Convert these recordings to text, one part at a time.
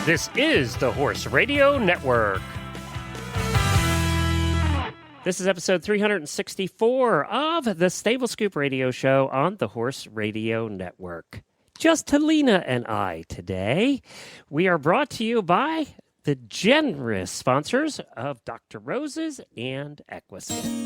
This is the Horse Radio Network. This is episode 364 of the Stable Scoop Radio Show on the Horse Radio Network. Just Helena and I today. We are brought to you by the generous sponsors of Dr. Rose's and Equiskin.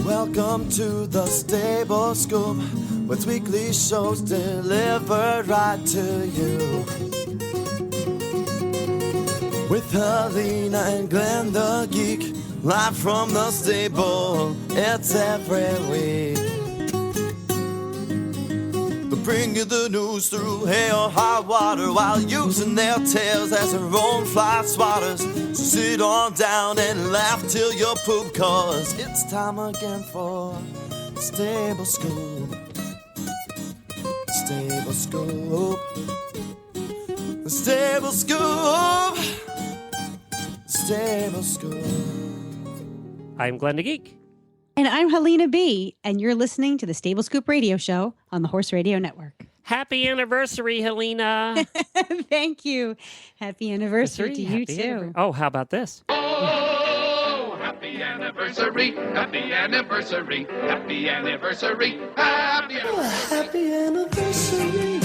Welcome to the Stable Scoop, with weekly shows delivered right to you. With Helena and Glenn the Geek, live from the stable, it's every week. They bring you the news through hail or high water, while using their tails as their own fly swatters. So sit on down and laugh till you poop, cause it's time again for the Stable Scoop. Stable Scoop. The Stable Scoop. Stable Scoop. I'm Glenn the Geek. And I'm Helena B., and you're listening to the Stable Scoop Radio Show on the Horse Radio Network. Happy anniversary, Helena. Thank you. Happy anniversary to you, too. Oh, how about this? Oh, happy anniversary, happy anniversary, happy anniversary, happy anniversary. Oh, happy anniversary.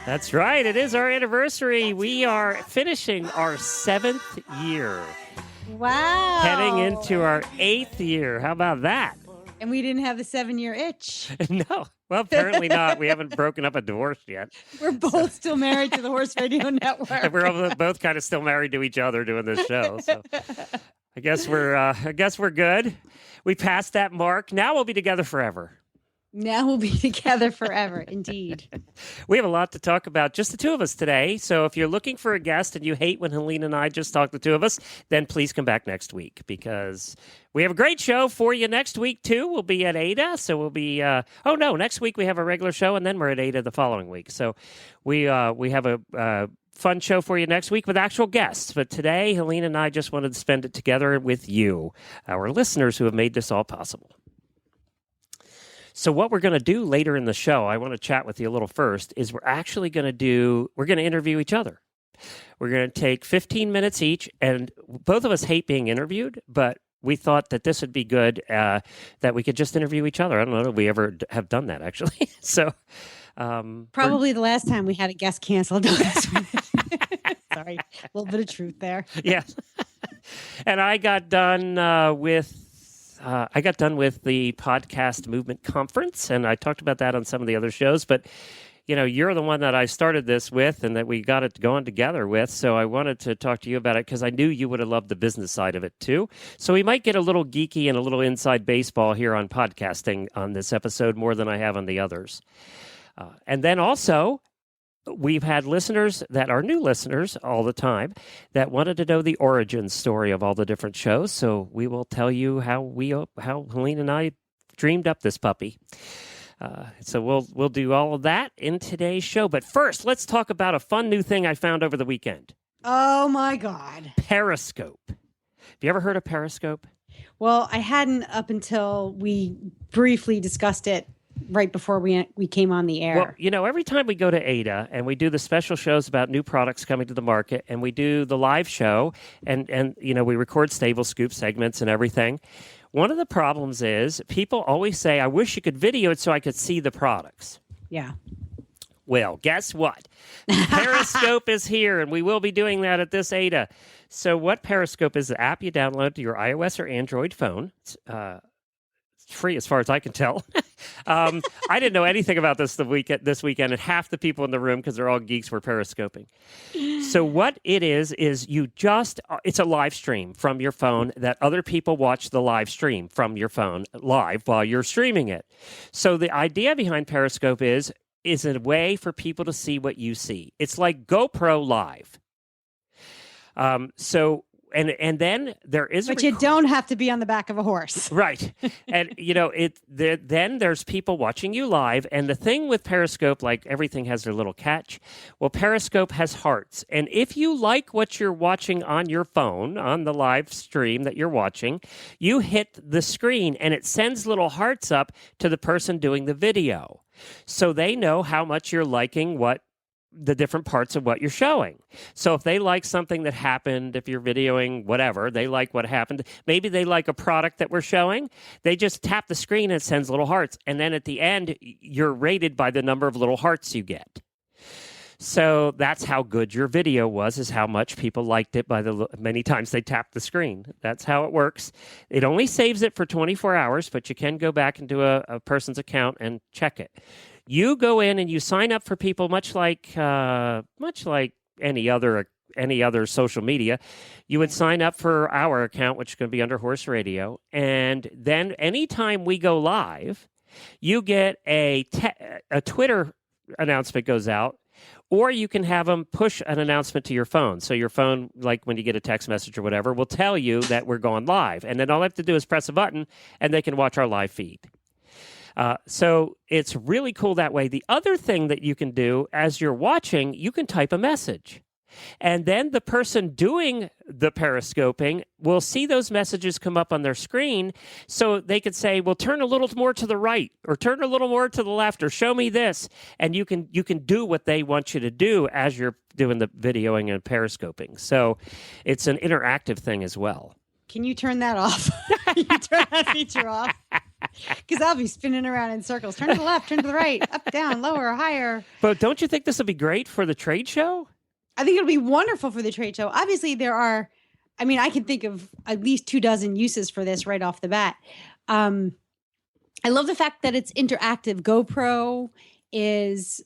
That's right. It is our anniversary. We are finishing our 7th year. Wow. Heading into our 8th year. How about that? And we didn't have the 7-year itch. No. Well, apparently not. We haven't broken up a divorce yet. We're both still married to the Horse Radio Network. We're both kind of still married to each other doing this show. So I guess we're good. We passed that mark. Now we'll be together forever. Now we'll be together forever, indeed. We have a lot to talk about, just the two of us today. So if you're looking for a guest and you hate when Helena and I just talk the two of us, then please come back next week, because we have a great show for you next week, too. We'll be at Ada. So we'll be, next week we have a regular show, and then we're at Ada the following week. So we have a fun show for you next week with actual guests. But today, Helena and I just wanted to spend it together with you, our listeners who have made this all possible. So what we're going to do later in the show, I want to chat with you a little first, is we're going to interview each other. We're going to take 15 minutes each, and both of us hate being interviewed, but we thought that this would be good, that we could just interview each other. I don't know if we ever have done that, actually. So probably the last time we had a guest canceled. Sorry, a little bit of truth there. Yeah. And I got done with the Podcast Movement Conference, and I talked about that on some of the other shows, but you're the one that I started this with and that we got it going together with, so I wanted to talk to you about it because I knew you would have loved the business side of it too. So we might get a little geeky and a little inside baseball here on podcasting on this episode more than I have on the others. And then also, we've had listeners that are new listeners all the time that wanted to know the origin story of all the different shows. So we will tell you how Helena and I dreamed up this puppy. So we'll do all of that in today's show. But first, let's talk about a fun new thing I found over the weekend. Oh, my God. Periscope. Have you ever heard of Periscope? Well, I hadn't up until we briefly discussed it right before we came on the air. Well, every time we go to Ada and we do the special shows about new products coming to the market, and we do the live show, and we record Stable Scoop segments and everything, one of the problems is people always say, I wish you could video it so I could see the products. Yeah. Well, guess what? Periscope is here, and we will be doing that at this Ada. So what Periscope is, the app you download to your iOS or Android phone. It's free as far as I can tell. I didn't know anything about this this weekend, and half the people in the room, because they're all geeks, were periscoping. So what it is it's a live stream from your phone that other people watch the live stream from your phone live while you're streaming it. So the idea behind Periscope is a way for people to see what you see. It's like GoPro Live. and then there is But you don't have to be on the back of a horse. right. And then there's people watching you live. And the thing with Periscope, like everything has their little catch. Well, Periscope has hearts. And if you like what you're watching on your phone, on the live stream that you're watching, you hit the screen and it sends little hearts up to the person doing the video. So they know how much you're liking the different parts of what you're showing. So if they like something that happened, if you're videoing whatever, they like what happened. Maybe they like a product that we're showing. They just tap the screen and it sends little hearts. And then at the end, you're rated by the number of little hearts you get. So that's how good your video was, is how much people liked it by the many times they tapped the screen. That's how it works. It only saves it for 24 hours, but you can go back into a person's account and check it. You go in and you sign up for people, much like any other social media. You would sign up for our account, which is going to be under Horse Radio, and then anytime we go live, you get a Twitter announcement goes out, or you can have them push an announcement to your phone. So your phone, like when you get a text message or whatever, will tell you that we're going live, and then all they have to do is press a button, and they can watch our live feed. So it's really cool that way. The other thing that you can do as you're watching, you can type a message. And then the person doing the periscoping will see those messages come up on their screen. So they could say, well, turn a little more to the right, or turn a little more to the left, or show me this. And you can do what they want you to do as you're doing the videoing and periscoping. So it's an interactive thing as well. Can you turn that off? Can you turn that feature off? Because I'll be spinning around in circles. Turn to the left, turn to the right, up, down, lower, higher. But don't you think this would be great for the trade show? I think it'll be wonderful for the trade show. Obviously, I can think of at least 24 uses for this right off the bat. I love the fact that it's interactive. GoPro is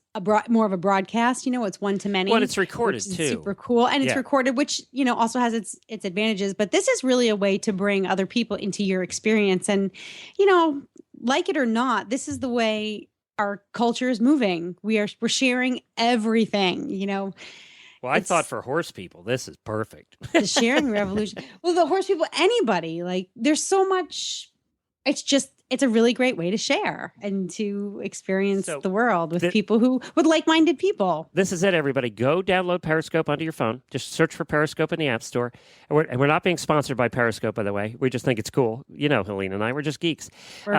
more of a broadcast, it's one to many. Well, it's recorded too. Super cool. And it's recorded, which, also has its advantages. But this is really a way to bring other people into your experience. And, like it or not, this is the way our culture is moving. We're sharing everything, Well, I thought for horse people, this is perfect. The sharing revolution. Well, the horse people, anybody, there's so much. It's a really great way to share and to experience the world with people with like-minded people. This is it, everybody. Go download Periscope onto your phone. Just search for Periscope in the App Store. And we're not being sponsored by Periscope, by the way. We just think it's cool. Helene and I, we're just geeks. So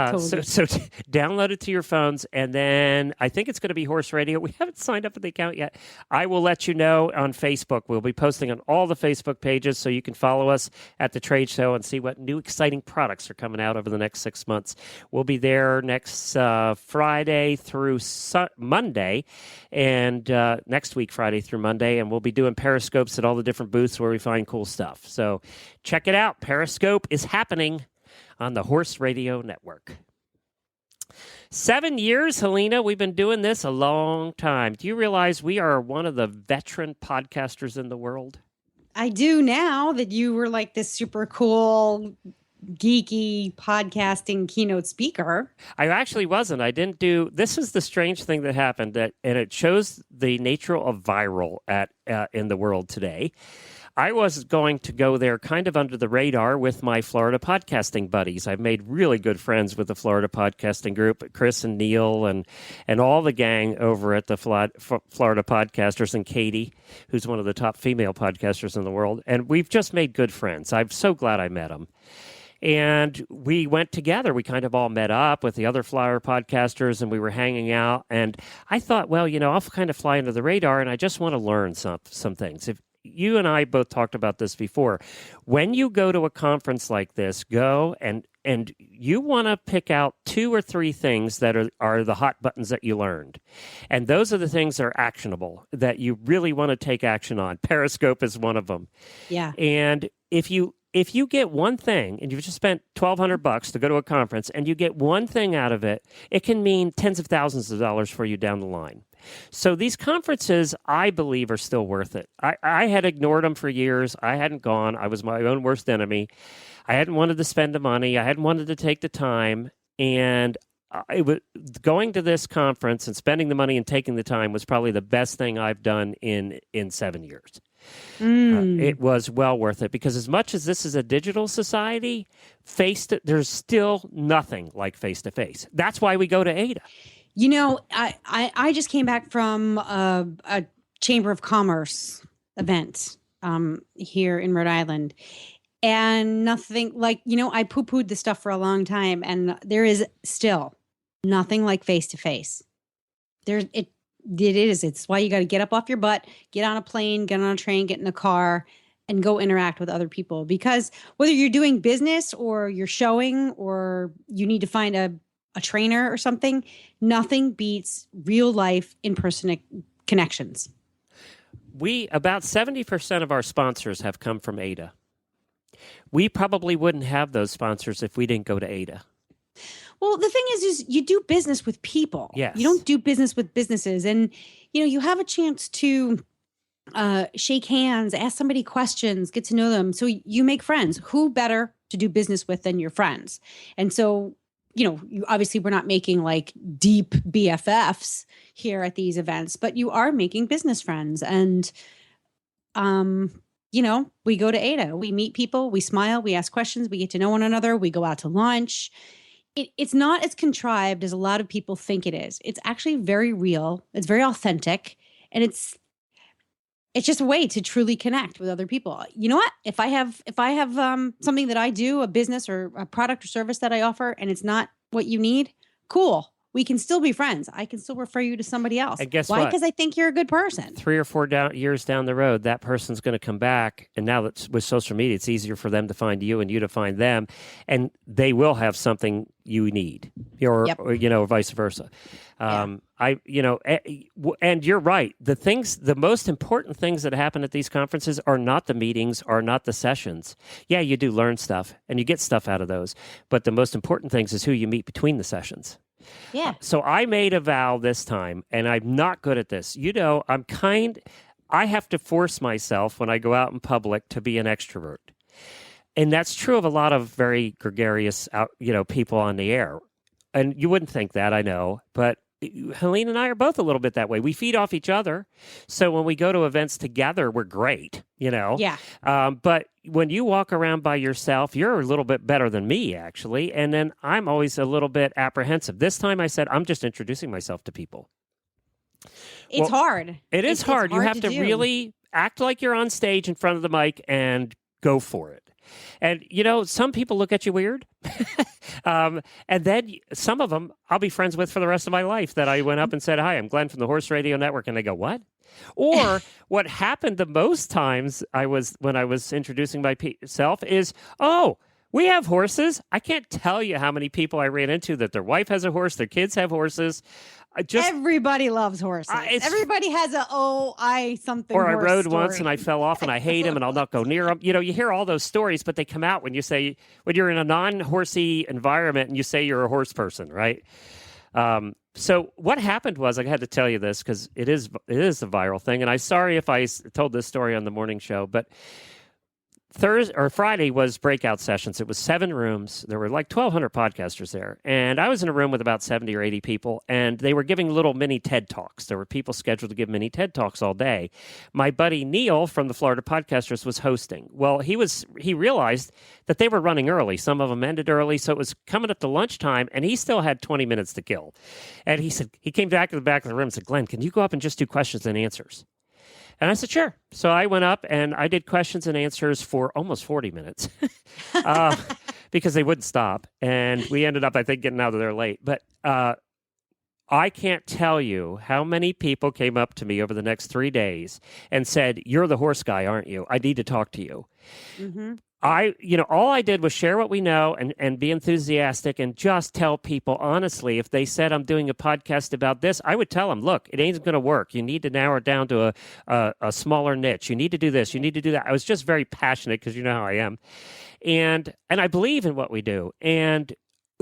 download it to your phones, and then I think it's going to be Horse Radio. We haven't signed up for the account yet. I will let you know on Facebook. We'll be posting on all the Facebook pages, so you can follow us at the trade show and see what new exciting products are coming out over the next 6 months. We'll be there next Friday through Monday, and next week, Friday through Monday, and we'll be doing Periscopes at all the different booths where we find cool stuff. So check it out. Periscope is happening on the Horse Radio Network. 7 years, Helena. We've been doing this a long time. Do you realize we are one of the veteran podcasters in the world? I do, now that you were like this super cool geeky podcasting keynote speaker. I actually wasn't. I didn't do. This is the strange thing that happened, and it shows the nature of viral in the world today. I was going to go there kind of under the radar with my Florida podcasting buddies. I've made really good friends with the Florida podcasting group, Chris and Neil and all the gang over at the Florida podcasters, and Katie, who's one of the top female podcasters in the world. And we've just made good friends. I'm so glad I met them. And we went together. We kind of all met up with the other Florida podcasters, and we were hanging out. And I thought, well, I'll kind of fly under the radar, and I just want to learn some things. If you and I both talked about this before, when you go to a conference like this, go and you want to pick out 2 or 3 things that are the hot buttons that you learned. And those are the things that are actionable, that you really want to take action on. Periscope is one of them. Yeah. And if you get one thing, and you've just spent $1,200 to go to a conference, and you get one thing out of it, it can mean tens of thousands of dollars for you down the line. So these conferences, I believe, are still worth it. I had ignored them for years. I hadn't gone. I was my own worst enemy. I hadn't wanted to spend the money. I hadn't wanted to take the time. And going to this conference and spending the money and taking the time was probably the best thing I've done in 7 years. It was well worth it because as much as this is a digital society, there's still nothing like face-to-face. That's why we go to ADA. You know, I just came back from a Chamber of Commerce event here in Rhode Island. And nothing like, I poo-pooed this stuff for a long time. And there is still nothing like face-to-face. It is. It's why you got to get up off your butt, get on a plane, get on a train, get in a car, and go interact with other people. Because whether you're doing business or you're showing or you need to find a trainer or something, nothing beats real life in-person connections. About 70% of our sponsors have come from ADA. We probably wouldn't have those sponsors if we didn't go to ADA. Well, the thing is you do business with people. Yes. You don't do business with businesses. And, you have a chance to shake hands, ask somebody questions, get to know them. So you make friends. Who better to do business with than your friends? And so, you obviously we're not making like deep BFFs here at these events, but you are making business friends. And, we go to ADA, we meet people, we smile, we ask questions, we get to know one another, we go out to lunch. It's not as contrived as a lot of people think it is. It's actually very real. It's very authentic. And it's just a way to truly connect with other people. You know what? If I have something that I do, a business or a product or service that I offer, and it's not what you need, cool. We can still be friends. I can still refer you to somebody else. And guess why? what? Because I think you're a good person. 3 or 4 years down the road, that person's going to come back. And now that with social media, it's easier for them to find you and you to find them. And they will have something you need or vice versa. And you're right. The most important things that happen at these conferences are not the meetings, are not the sessions. Yeah, you do learn stuff and you get stuff out of those. But the most important things is who you meet between the sessions. Yeah. So I made a vow this time, and I'm not good at this. I have to force myself when I go out in public to be an extrovert. And that's true of a lot of very gregarious, people on the air. And you wouldn't think that, I know, but Helene and I are both a little bit that way. We feed off each other. So when we go to events together, we're great, Yeah. But when you walk around by yourself, you're a little bit better than me, actually. And then I'm always a little bit apprehensive. This time I said, I'm just introducing myself to people. It's hard. It is hard. You have to really act like you're on stage in front of the mic and go for it. And, some people look at you weird. And then some of them I'll be friends with for the rest of my life that I went up and said, hi, I'm Glenn from the Horse Radio Network. And they go, what? Or what happened the most times when I was introducing myself is, oh, we have horses. I can't tell you how many people I ran into that their wife has a horse, their kids have horses. Everybody loves horses. Everybody has something. Or I horse rode story. once and I fell off and I hate him and I'll not go near him. You hear all those stories, but they come out when you're in a non-horsey environment and you say you're a horse person, right? So what happened was, I had to tell you this because it is a viral thing, and I'm sorry if I told this story on the morning show, but Thursday or Friday was breakout sessions. It was 7 rooms. There were like 1,200 podcasters there. And I was in a room with about 70 or 80 people, and they were giving little mini TED Talks. There were people scheduled to give mini TED Talks all day. My buddy Neil from the Florida Podcasters was hosting. Well, he realized that they were running early. Some of them ended early, so it was coming up to lunchtime, and he still had 20 minutes to kill. And he came back to the back of the room and said, Glenn, can you go up and just do questions and answers? And I said, sure. So I went up and I did questions and answers for almost 40 minutes because they wouldn't stop. And we ended up, I think, getting out of there late. But I can't tell you how many people came up to me over the next 3 days and said, you're the horse guy, aren't you? I need to talk to you. Mm-hmm. All I did was share what we know and be enthusiastic and just tell people honestly, if they said I'm doing a podcast about this, I would tell them, look, it ain't going to work. You need to narrow it down to a smaller niche. You need to do this. You need to do that. I was just very passionate because you know how I am. And I believe in what we do. And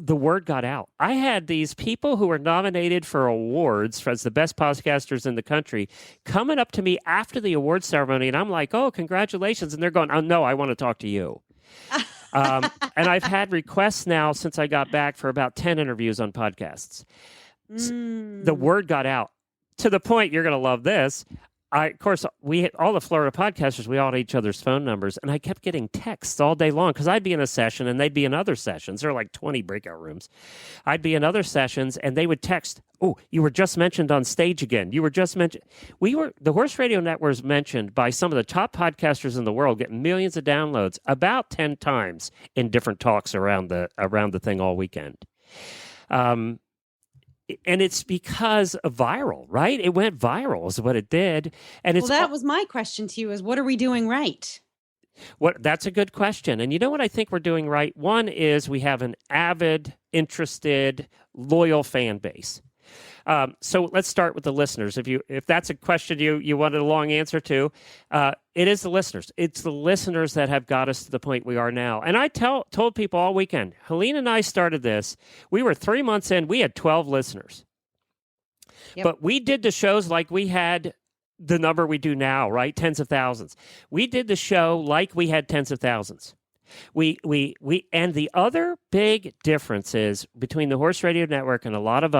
the word got out. I had these people who were nominated for awards as the best podcasters in the country coming up to me after the award ceremony, and I'm like, oh, congratulations. And they're going, oh, no, I want to talk to you. And I've had requests now since I got back for about 10 interviews on podcasts. The word got out to the point, you're going to love this. Of course, all the Florida podcasters, we all had each other's phone numbers, and I kept getting texts all day long because I'd be in a session and they'd be in other sessions. There are like 20 breakout rooms. I'd be in other sessions and they would text, "Oh, you were just mentioned on stage again. You were just mentioned." The Horse Radio Network was mentioned by some of the top podcasters in the world, getting millions of downloads about 10 times in different talks around the thing all weekend. And it's because of viral, right? It went viral is what it did. And Well, that was my question to you is what are we doing right? That's a good question. And you know what I think we're doing right? One is we have an avid, interested, loyal fan base. So let's start with the listeners. If that's a question you wanted a long answer to, it is the listeners. It's the listeners that have got us to the point we are now. And I told people all weekend, Helene and I started this. We were 3 months in. We had 12 listeners. Yep. But we did the shows like we had the number we do now, right? Tens of thousands. We did the show like we had tens of thousands. And the other big difference is between the Horse Radio Network and a lot of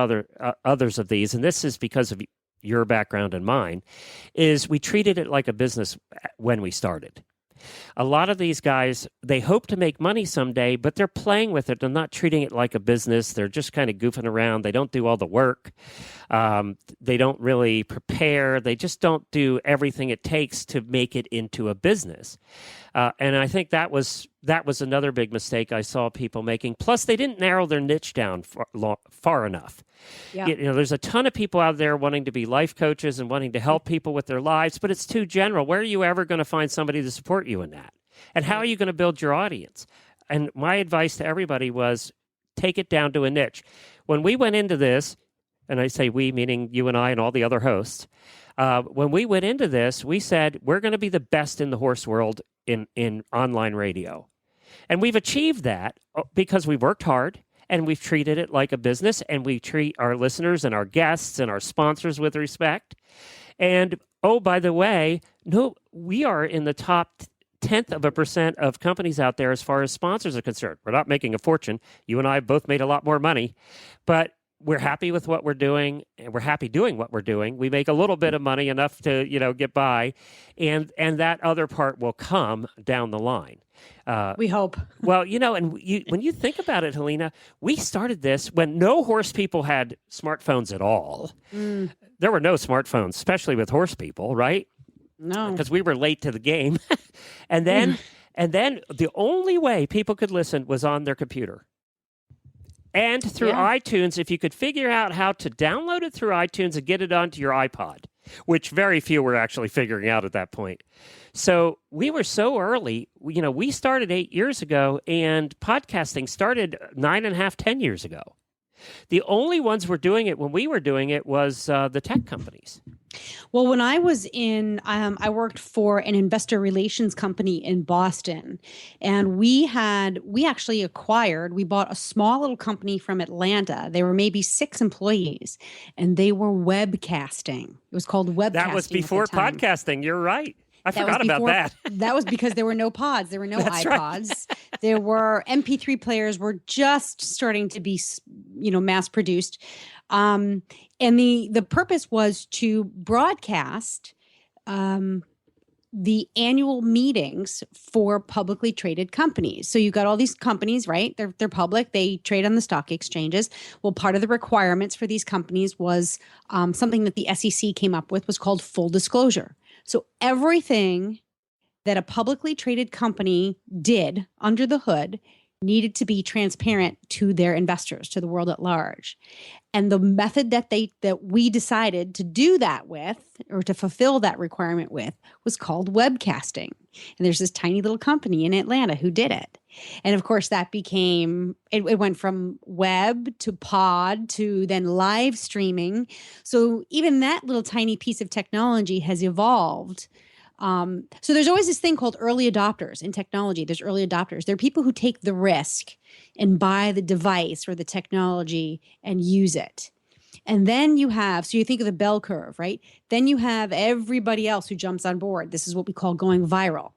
others of these, and this is because of your background and mine, is we treated it like a business when we started. A lot of these guys, they hope to make money someday, but they're playing with it. They're not treating it like a business. They're just kind of goofing around. They don't do all the work. They don't really prepare. They just don't do everything it takes to make it into a business. And I think that was another big mistake I saw people making. Plus, they didn't narrow their niche down far enough. Yeah. There's a ton of people out there wanting to be life coaches and wanting to help people with their lives, but it's too general. Where are you ever going to find somebody to support you in that? And how are you going to build your audience? And my advice to everybody was take it down to a niche. When we went into this, and I say we, meaning you and I and all the other hosts, when we went into this, we said we're going to be the best in the horse world in online radio. And we've achieved that because we've worked hard and we've treated it like a business, and we treat our listeners and our guests and our sponsors with respect. And, oh, by the way, no, we are in the top 0.1% of companies out there as far as sponsors are concerned. We're not making a fortune. You and I both made a lot more money, but we're happy with what we're doing, and we're happy doing what we're doing. We make a little bit of money, enough to, get by, and that other part will come down the line. We hope. Well, and when you think about it, Helena, we started this when no horse people had smartphones at all. There were no smartphones, especially with horse people, right? No, because we were late to the game. and then the only way people could listen was on their computer. And through iTunes, if you could figure out how to download it through iTunes and get it onto your iPod, which very few were actually figuring out at that point. So we were so early. We started 8 years ago, and podcasting started 9.5, 10 years ago. The only ones were doing it when we were doing it was the tech companies. Well, when I was I worked for an investor relations company in Boston, and we bought a small little company from Atlanta. They were maybe 6 employees, and they were webcasting. It was called webcasting. That was before podcasting. You're right. I forgot about that. That was because there were no pods. There were no That's iPods. Right. There were MP3 players were just starting to be, mass produced. And the purpose was to broadcast the annual meetings for publicly traded companies. So you got all these companies, right? They're public. They trade on the stock exchanges. Well, part of the requirements for these companies was something that the SEC came up with was called full disclosure. So everything that a publicly traded company did under the hood needed to be transparent to their investors, to the world at large. And the method that we decided to do that with, or to fulfill that requirement with, was called webcasting. And there's this tiny little company in Atlanta who did it. And of course, that became, it went from web to pod to then live streaming. So even that little tiny piece of technology has evolved. So there's always this thing called early adopters in technology. There's early adopters. There are people who take the risk and buy the device or the technology and use it. And then you think of the bell curve, right? Then you have everybody else who jumps on board. This is what we call going viral.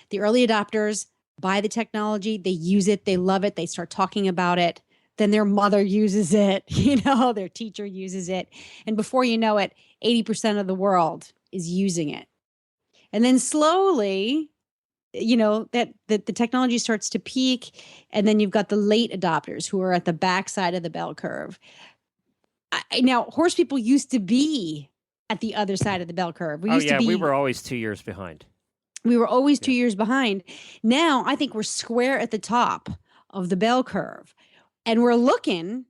The early adopters buy the technology, they use it, they love it, they start talking about it. Then their mother uses it, their teacher uses it. And before you know it, 80% of the world is using it. And then slowly, that the technology starts to peak, and then you've got the late adopters who are at the backside of the bell curve. Now, horse people used to be at the other side of the bell curve. We were always 2 years behind. We were always 2 years behind. Now, I think we're square at the top of the bell curve, and we're looking.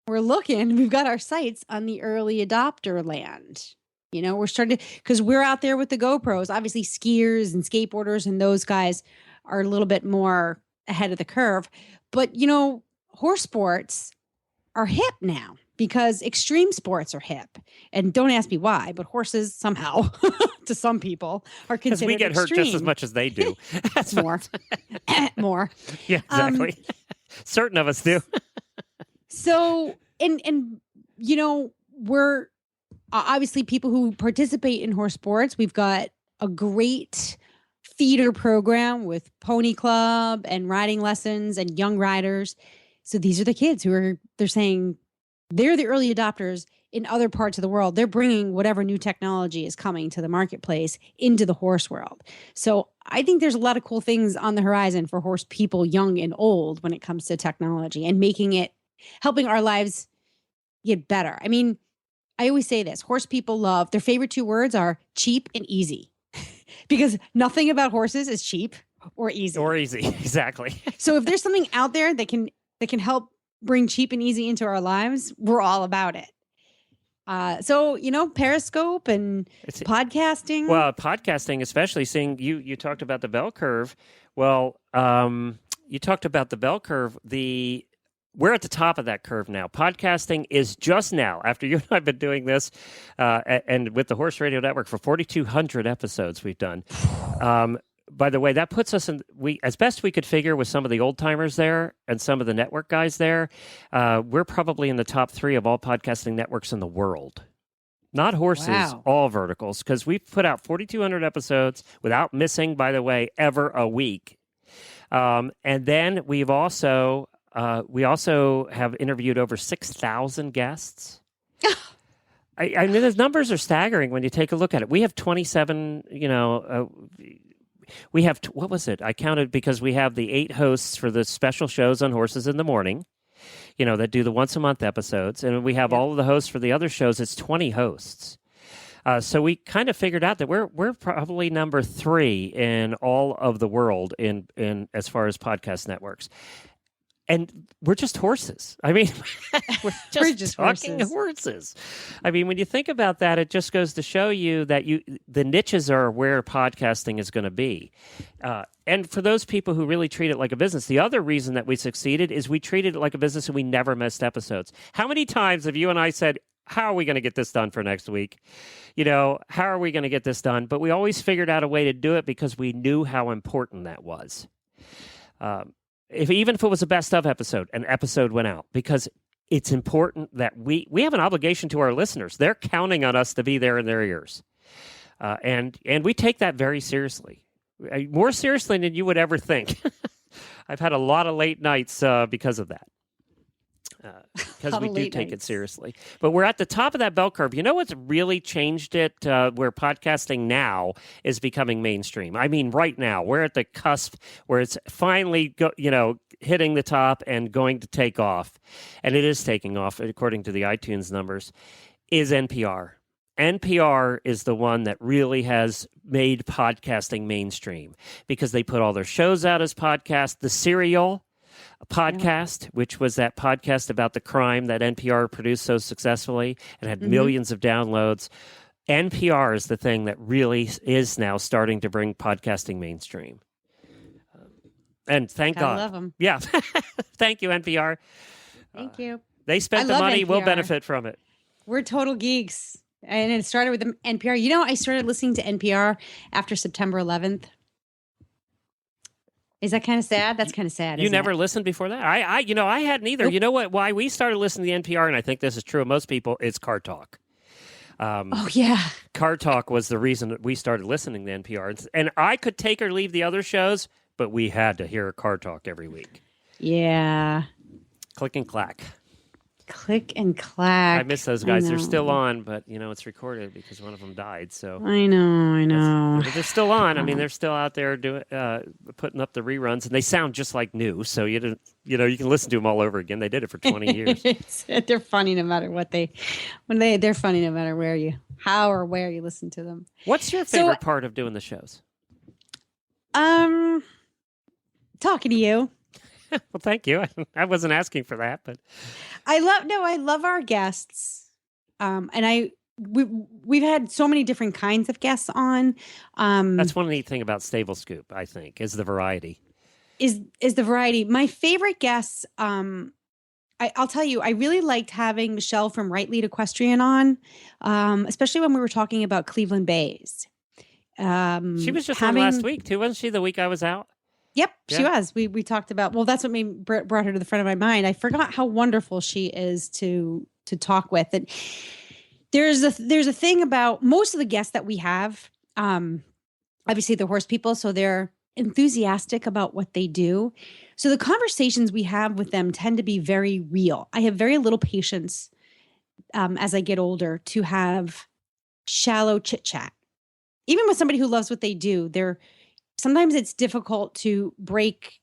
We've got our sights on the early adopter land. We're starting to, because we're out there with the GoPros. Obviously, skiers and skateboarders and those guys are a little bit more ahead of the curve. But, horse sports are hip now because extreme sports are hip. And don't ask me why, but horses somehow, to some people, are considered Because we get hurt just as much as they do. That's more. More. Yeah, exactly. Certain of us do. So, and we're obviously people who participate in horse sports. We've got a great feeder program with Pony Club and riding lessons and young riders. So these are the kids they're saying they're the early adopters in other parts of the world. They're bringing whatever new technology is coming to the marketplace into the horse world. So I think there's a lot of cool things on the horizon for horse people, young and old, when it comes to technology and helping our lives get better. I mean, I always say this, horse people love, their favorite two words are cheap and easy because nothing about horses is cheap or easy. Or easy, exactly. So if there's something out there that can help bring cheap and easy into our lives, we're all about it. So, Periscope and podcasting. Well, podcasting, especially seeing you talked about the bell curve. Well, you talked about the bell curve. We're at the top of that curve now. Podcasting is just now, after you and I have been doing this, and with the Horse Radio Network for 4,200 episodes we've done. By the way, that puts us as best we could figure with some of the old timers there and some of the network guys there, we're probably in the top 3 of all podcasting networks in the world. Not horses, wow. All verticals, because we've put out 4,200 episodes without missing, by the way, ever a week. And then we also have interviewed over 6,000 guests. I mean, the numbers are staggering when you take a look at it. We have 27, we have, what was it? I counted because we have the 8 hosts for the special shows on Horses in the Morning, that do the once-a-month episodes. And we have all of the hosts for the other shows. It's 20 hosts. So we kind of figured out that we're probably number 3 in all of the world in as far as podcast networks. And we're just horses. I mean, we're just talking horses. I mean, when you think about that, it just goes to show you that the niches are where podcasting is going to be. And for those people who really treat it like a business, the other reason that we succeeded is we treated it like a business and we never missed episodes. How many times have you and I said, how are we going to get this done for next week? How are we going to get this done? But we always figured out a way to do it because we knew how important that was. Even if it was a best of episode, an episode went out because it's important that we have an obligation to our listeners. They're counting on us to be there in their ears. And we take that very seriously, more seriously than you would ever think. I've had a lot of late nights because of that. Because we do take it seriously. But we're at the top of that bell curve. You know what's really changed it? Where podcasting now is becoming mainstream. I mean, right now, we're at the cusp where it's finally hitting the top and going to take off. And it is taking off, according to the iTunes numbers, is NPR. NPR is the one that really has made podcasting mainstream because they put all their shows out as podcasts. The Serial podcast, which was that podcast about the crime that NPR produced so successfully and had millions of downloads. NPR is the thing that really is now starting to bring podcasting mainstream. And thank God. I love them. Yeah. Thank you, NPR. Thank you. They spent the money. NPR. We'll benefit from it. We're total geeks. And it started with the NPR. I started listening to NPR after September 11th. Is that kind of sad? That's kind of sad. You never listened before that? I hadn't either. Nope. You know what? Why we started listening to NPR, and I think this is true of most people, is Car Talk. Oh, yeah. Car Talk was the reason that we started listening to NPR. And I could take or leave the other shows, but we had to hear Car Talk every week. Yeah. Click and clack. Click and Clack. I miss those guys. They're know. still on, but it's recorded because one of them died. So I know. but they're still on. I mean, they're still out there doing putting up the reruns, and they sound just like new. So you can listen to them all over again. They did it for 20 years. They're funny no matter what they're funny no matter how or where you listen to them. What's your favorite part of doing the shows? Talking to you. Well, thank you. I wasn't asking for that, but I love our guests. And we've had so many different kinds of guests on. That's one neat thing about Stable Scoop, I think, is the variety. Is the variety. My favorite guests, I'll tell you, I really liked having Michelle from Right Lead Equestrian on, especially when we were talking about Cleveland Bays. She was just on last week, too, wasn't she, the week I was out? Yep, Yeah. she was. We talked about, well, that's what brought her to the front of my mind. I forgot how wonderful she is to talk with. And there's a thing about most of the guests that we have, obviously they're horse people, so they're enthusiastic about what they do. So the conversations we have with them tend to be very real. I have very little patience as I get older to have shallow chit chat. Even with somebody who loves what they do, sometimes it's difficult to break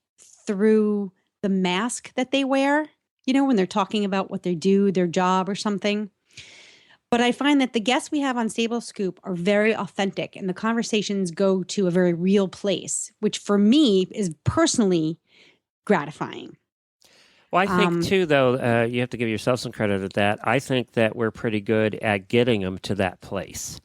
through the mask that they wear, when they're talking about what they do, their job or something. But I find that the guests we have on Stable Scoop are very authentic and the conversations go to a very real place, which for me is personally gratifying. Well, I think, too, though, you have to give yourself some credit at that. I think that we're pretty good at getting them to that place.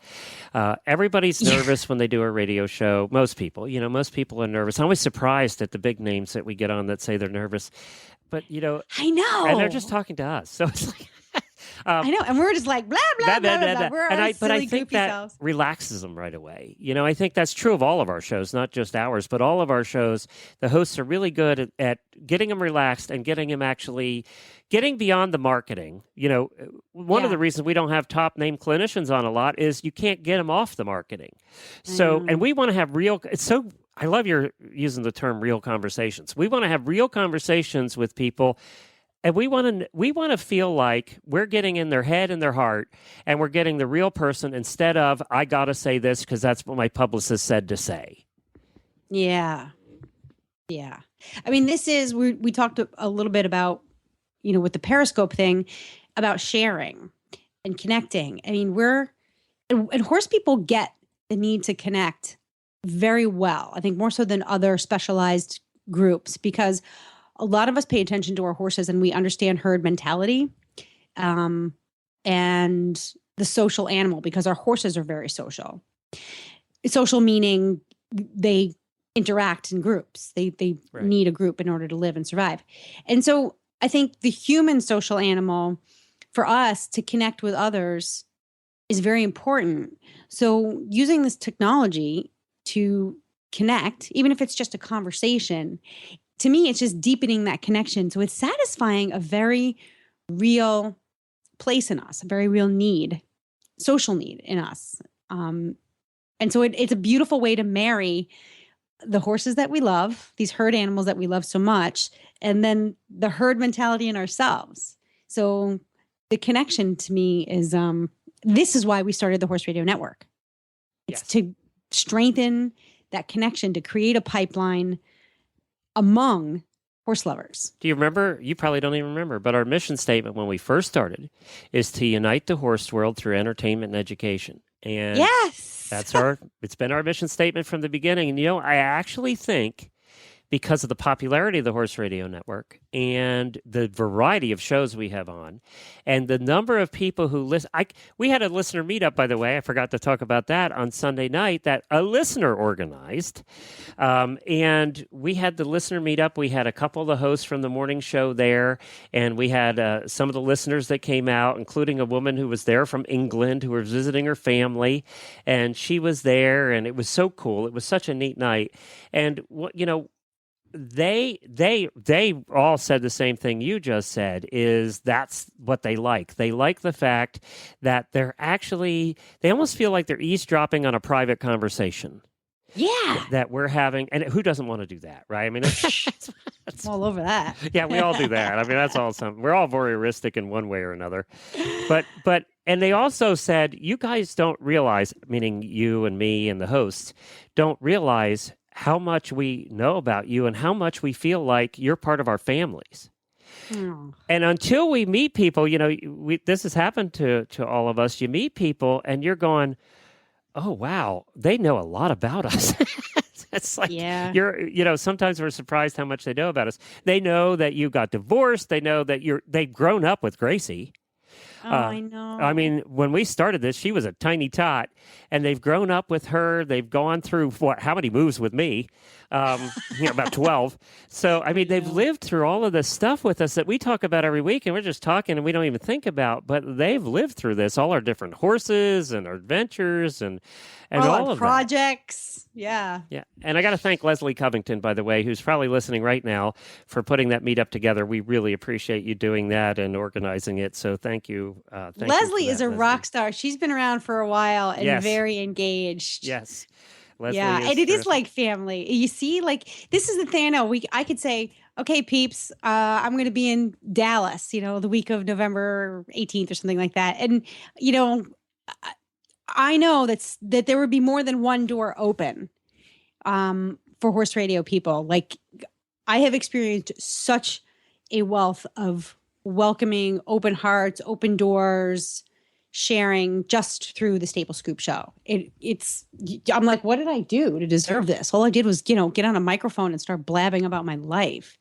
Everybody's nervous when they do a radio show. Most people are nervous. I'm always surprised at the big names that we get on that say they're nervous. But, I know. And they're just talking to us. So it's like... I know, and we're just like blah blah blah blah. Blah. We're our But I silly, think goofy that selves. relaxes them right away. I think that's true of all of our shows, not just ours, but all of our shows. The hosts are really good at getting them relaxed and getting them actually getting beyond the marketing. One of the reasons we don't have top name clinicians on a lot is you can't get them off the marketing. So, and we want to have real. I love your using the term real conversations. We want to have real conversations with people. And we want to feel like we're getting in their head and their heart, and we're getting the real person instead of I got to say this because that's what my publicist said to say. Yeah. I mean, we talked a little bit about, with the Periscope thing, about sharing and connecting. I mean, and horse people get the need to connect very well. I think more so than other specialized groups because a lot of us pay attention to our horses and we understand herd mentality and the social animal because our horses are very social. Social meaning they interact in groups. They Right. need a group in order to live and survive. And so I think the human social animal for us to connect with others is very important. So using this technology to connect, even if it's just a conversation, to me, it's just deepening that connection. So it's satisfying a very real place in us, a very real need, social need in us. And so it's a beautiful way to marry the horses that we love, these herd animals that we love so much, and then the herd mentality in ourselves. So the connection to me is, this is why we started the Horse Radio Network. It's to strengthen that connection, to create a pipeline among horse lovers. Do you remember? You probably don't even remember, but our mission statement when we first started is to unite the horse world through entertainment and education. And yes, it's been our mission statement from the beginning. And, I actually think because of the popularity of the Horse Radio Network and the variety of shows we have on and the number of people who listen. We had a listener meetup, by the way. I forgot to talk about that on Sunday night that a listener organized. And we had the listener meetup. We had a couple of the hosts from the morning show there. And we had some of the listeners that came out, including a woman who was there from England who was visiting her family. And she was there. And it was so cool. It was such a neat night. And, they all said the same thing you just said, is that's what they like. They like the fact that they almost feel like they're eavesdropping on a private conversation. Yeah. that we're having. And who doesn't want to do that, right? I mean, I'm all over that. yeah, we all do that. I mean, that's all something. We're all voyeuristic in one way or another. But and they also said, you guys don't realize, meaning you and me and the hosts, don't realize how much we know about you and how much we feel like you're part of our families. Oh. And until we meet people, this has happened to all of us. You meet people and you're going, oh, wow, they know a lot about us. It's like sometimes we're surprised how much they know about us. They know that you got divorced. They know that they've grown up with Gracie. Oh, I know. I mean, when we started this, she was a tiny tot, and they've grown up with her. They've gone through how many moves with me? About 12. So, I mean, they've lived through all of this stuff with us that we talk about every week, and we're just talking and we don't even think about. But they've lived through this, all our different horses and our adventures and all our of projects. That. Yeah. Yeah. And I got to thank Leslie Covington, by the way, who's probably listening right now, for putting that meetup together. We really appreciate you doing that and organizing it. So thank you. Leslie is a rock star. She's been around for a while and very engaged. Yes. Leslie and it is like family. You see, like, this is the thing I know. I could say, okay, peeps, I'm going to be in Dallas, the week of November 18th or something like that. And, I know that there would be more than one door open for horse radio people. Like, I have experienced such a wealth of welcoming, open hearts, open doors, sharing just through the Staple Scoop show. I'm like, what did I do to deserve this? All I did was, get on a microphone and start blabbing about my life.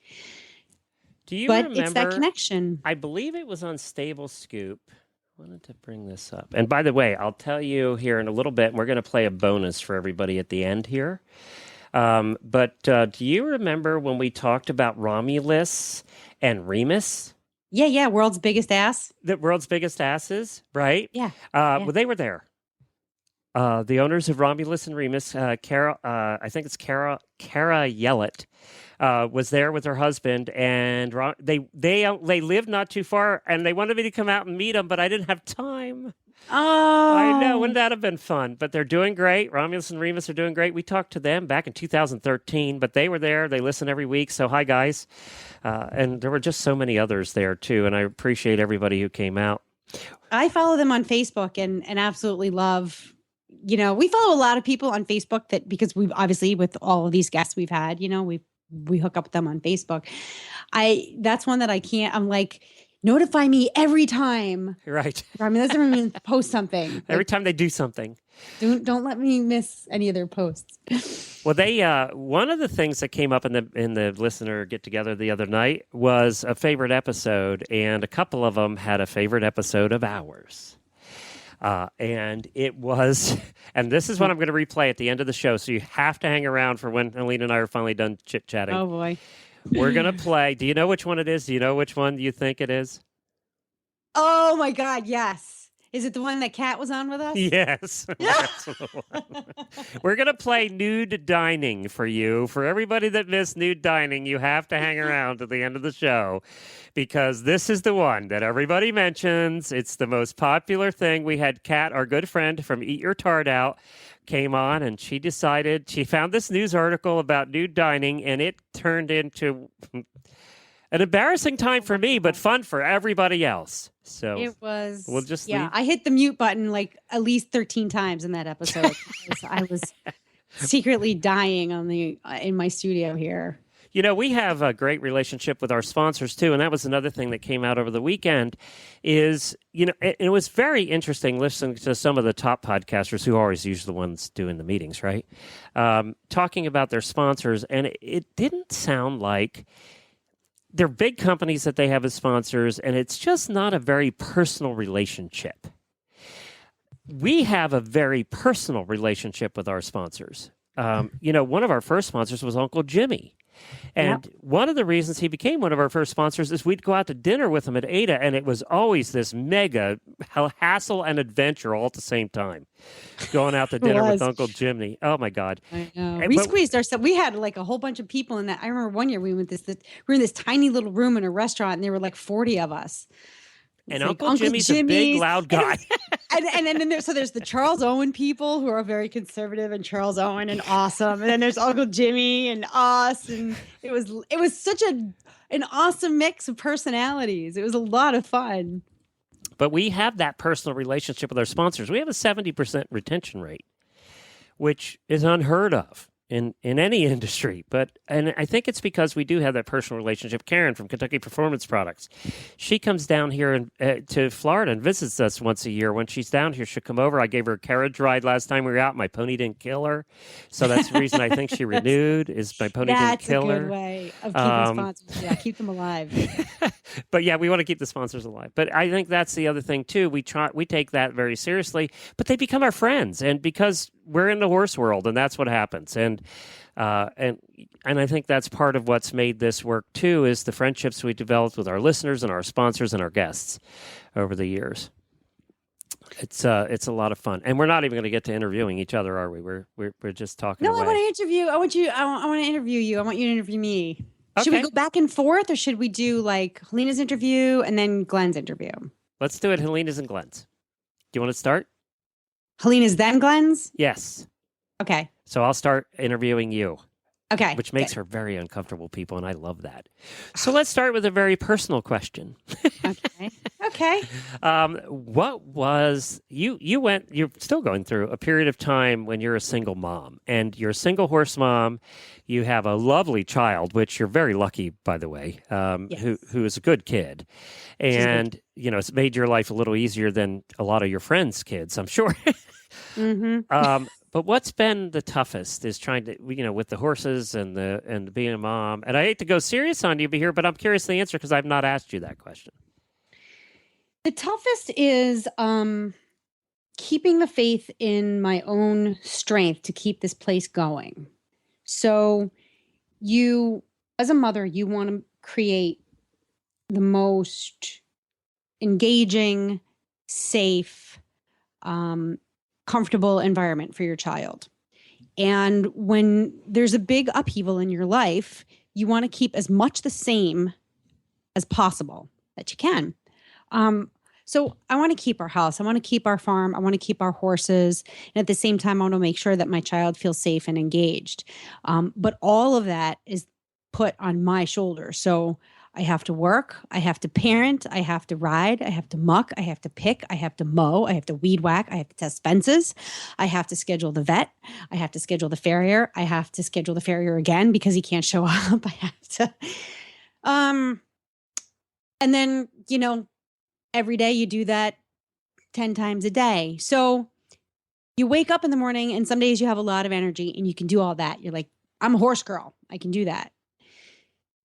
But it's that connection. I believe it was on Stable Scoop. I wanted to bring this up. And by the way, I'll tell you here in a little bit, we're going to play a bonus for everybody at the end here. But do you remember when we talked about Romulus and Remus? Yeah. World's biggest ass. The world's biggest asses, right? Yeah. Well, they were there. The owners of Romulus and Remus, Kara Yellett, was there with her husband, and they lived not too far, and they wanted me to come out and meet them, but I didn't have time. Oh, I know. Wouldn't that have been fun? But they're doing great. Romulus and Remus are doing great. We talked to them back in 2013, but they were there. They listen every week. So hi, guys. And there were just so many others there, too, and I appreciate everybody who came out. I follow them on Facebook and absolutely love, we follow a lot of people on Facebook because we've obviously, with all of these guests we've had, we hook up with them on Facebook. That's one that I can't, I'm like, notify me every time. Right. I mean, doesn't mean post something. Every time they do something. Don't let me miss any of their posts. Well, they one of the things that came up in the listener get together the other night was a favorite episode, and a couple of them had a favorite episode of ours. And it was, and this is what I'm going to replay at the end of the show, so you have to hang around for when Helene and I are finally done chit-chatting. Oh, boy. We're going to play. Do you know which one it is? Do you know which one you think it is? Oh, my God, yes. Is it the one that Kat was on with us? Yes. That's the one. We're going to play Nude Dining for you. For everybody that missed Nude Dining, you have to hang around to the end of the show because this is the one that everybody mentions. It's the most popular thing. We had Kat, our good friend from Eat Your Tart Out, came on, and she found this news article about nude dining, and it turned into an embarrassing time for me, but fun for everybody else. So it was. We'll just leave. I hit the mute button like at least 13 times in that episode. I was secretly dying in my studio here. We have a great relationship with our sponsors too, and that was another thing that came out over the weekend. Is it was very interesting listening to some of the top podcasters who are always usually the ones doing the meetings, right? Talking about their sponsors, and it didn't sound like. They're big companies that they have as sponsors, and it's just not a very personal relationship. We have a very personal relationship with our sponsors. One of our first sponsors was Uncle Jimmy. And one of the reasons he became one of our first sponsors is we'd go out to dinner with him at Ada, and it was always this mega hassle and adventure all at the same time. Going out to dinner with Uncle Jimmy. Oh, my God. I know. We squeezed ourselves. We had like a whole bunch of people in that. I remember one year we were in this tiny little room in a restaurant, and there were like 40 of us. And It's like Uncle Jimmy's a big, loud guy. And then there's the Charles Owen people who are very conservative and Charles Owen and awesome. And then there's Uncle Jimmy and us. And it was such an awesome mix of personalities. It was a lot of fun. But we have that personal relationship with our sponsors. We have a 70% retention rate, which is unheard of in any industry. And I think it's because we do have that personal relationship. Karen from Kentucky Performance Products, she comes down here to Florida and visits us once a year. When she's down here, she'll come over. I gave her a carriage ride last time we were out. My pony didn't kill her. So that's the reason I think she renewed, is my pony didn't kill her. That's a good way of keeping sponsors. Yeah, keep them alive. But yeah, we want to keep the sponsors alive. But I think that's the other thing too. We take that very seriously, but they become our friends, and because we're in the horse world, and that's what happens. And I think that's part of what's made this work too, is the friendships we developed with our listeners and our sponsors and our guests over the years. It's a lot of fun, and we're not even going to get to interviewing each other, are we? We're just talking. No, away. I want to interview. I want to interview you. I want you to interview me. Should we Okay. go back and forth, or should we do like Helena's interview and then Glenn's interview? Let's do it. Helena's and Glenn's. Do you want to start? Helena's then Glenn's? Yes. Okay. So I'll start interviewing you. Okay. Which makes her very uncomfortable, people, and I love that. So let's start with a very personal question. Okay. Okay. What was you're still going through a period of time when you're a single mom, and you're a single horse mom. You have a lovely child, which you're very lucky, by the way, Yes. who is a good kid. And, it's made your life a little easier than a lot of your friends' kids, I'm sure. Mm-hmm. But what's been the toughest is trying to, with the horses and being a mom. And I hate to go serious on you here, but I'm curious the answer because I've not asked you that question. The toughest is keeping the faith in my own strength to keep this place going. So you, as a mother, you want to create the most engaging, safe, comfortable environment for your child. And when there's a big upheaval in your life, you want to keep as much the same as possible that you can. So I want to keep our house. I want to keep our farm. I want to keep our horses. And at the same time, I want to make sure that my child feels safe and engaged. But all of that is put on my shoulders. So I have to work. I have to parent. I have to ride. I have to muck. I have to pick. I have to mow. I have to weed whack. I have to test fences. I have to schedule the vet. I have to schedule the farrier. I have to schedule the farrier again because he can't show up. I have to. And then, every day you do that 10 times a day. So you wake up in the morning and some days you have a lot of energy and you can do all that. You're like, I'm a horse girl. I can do that.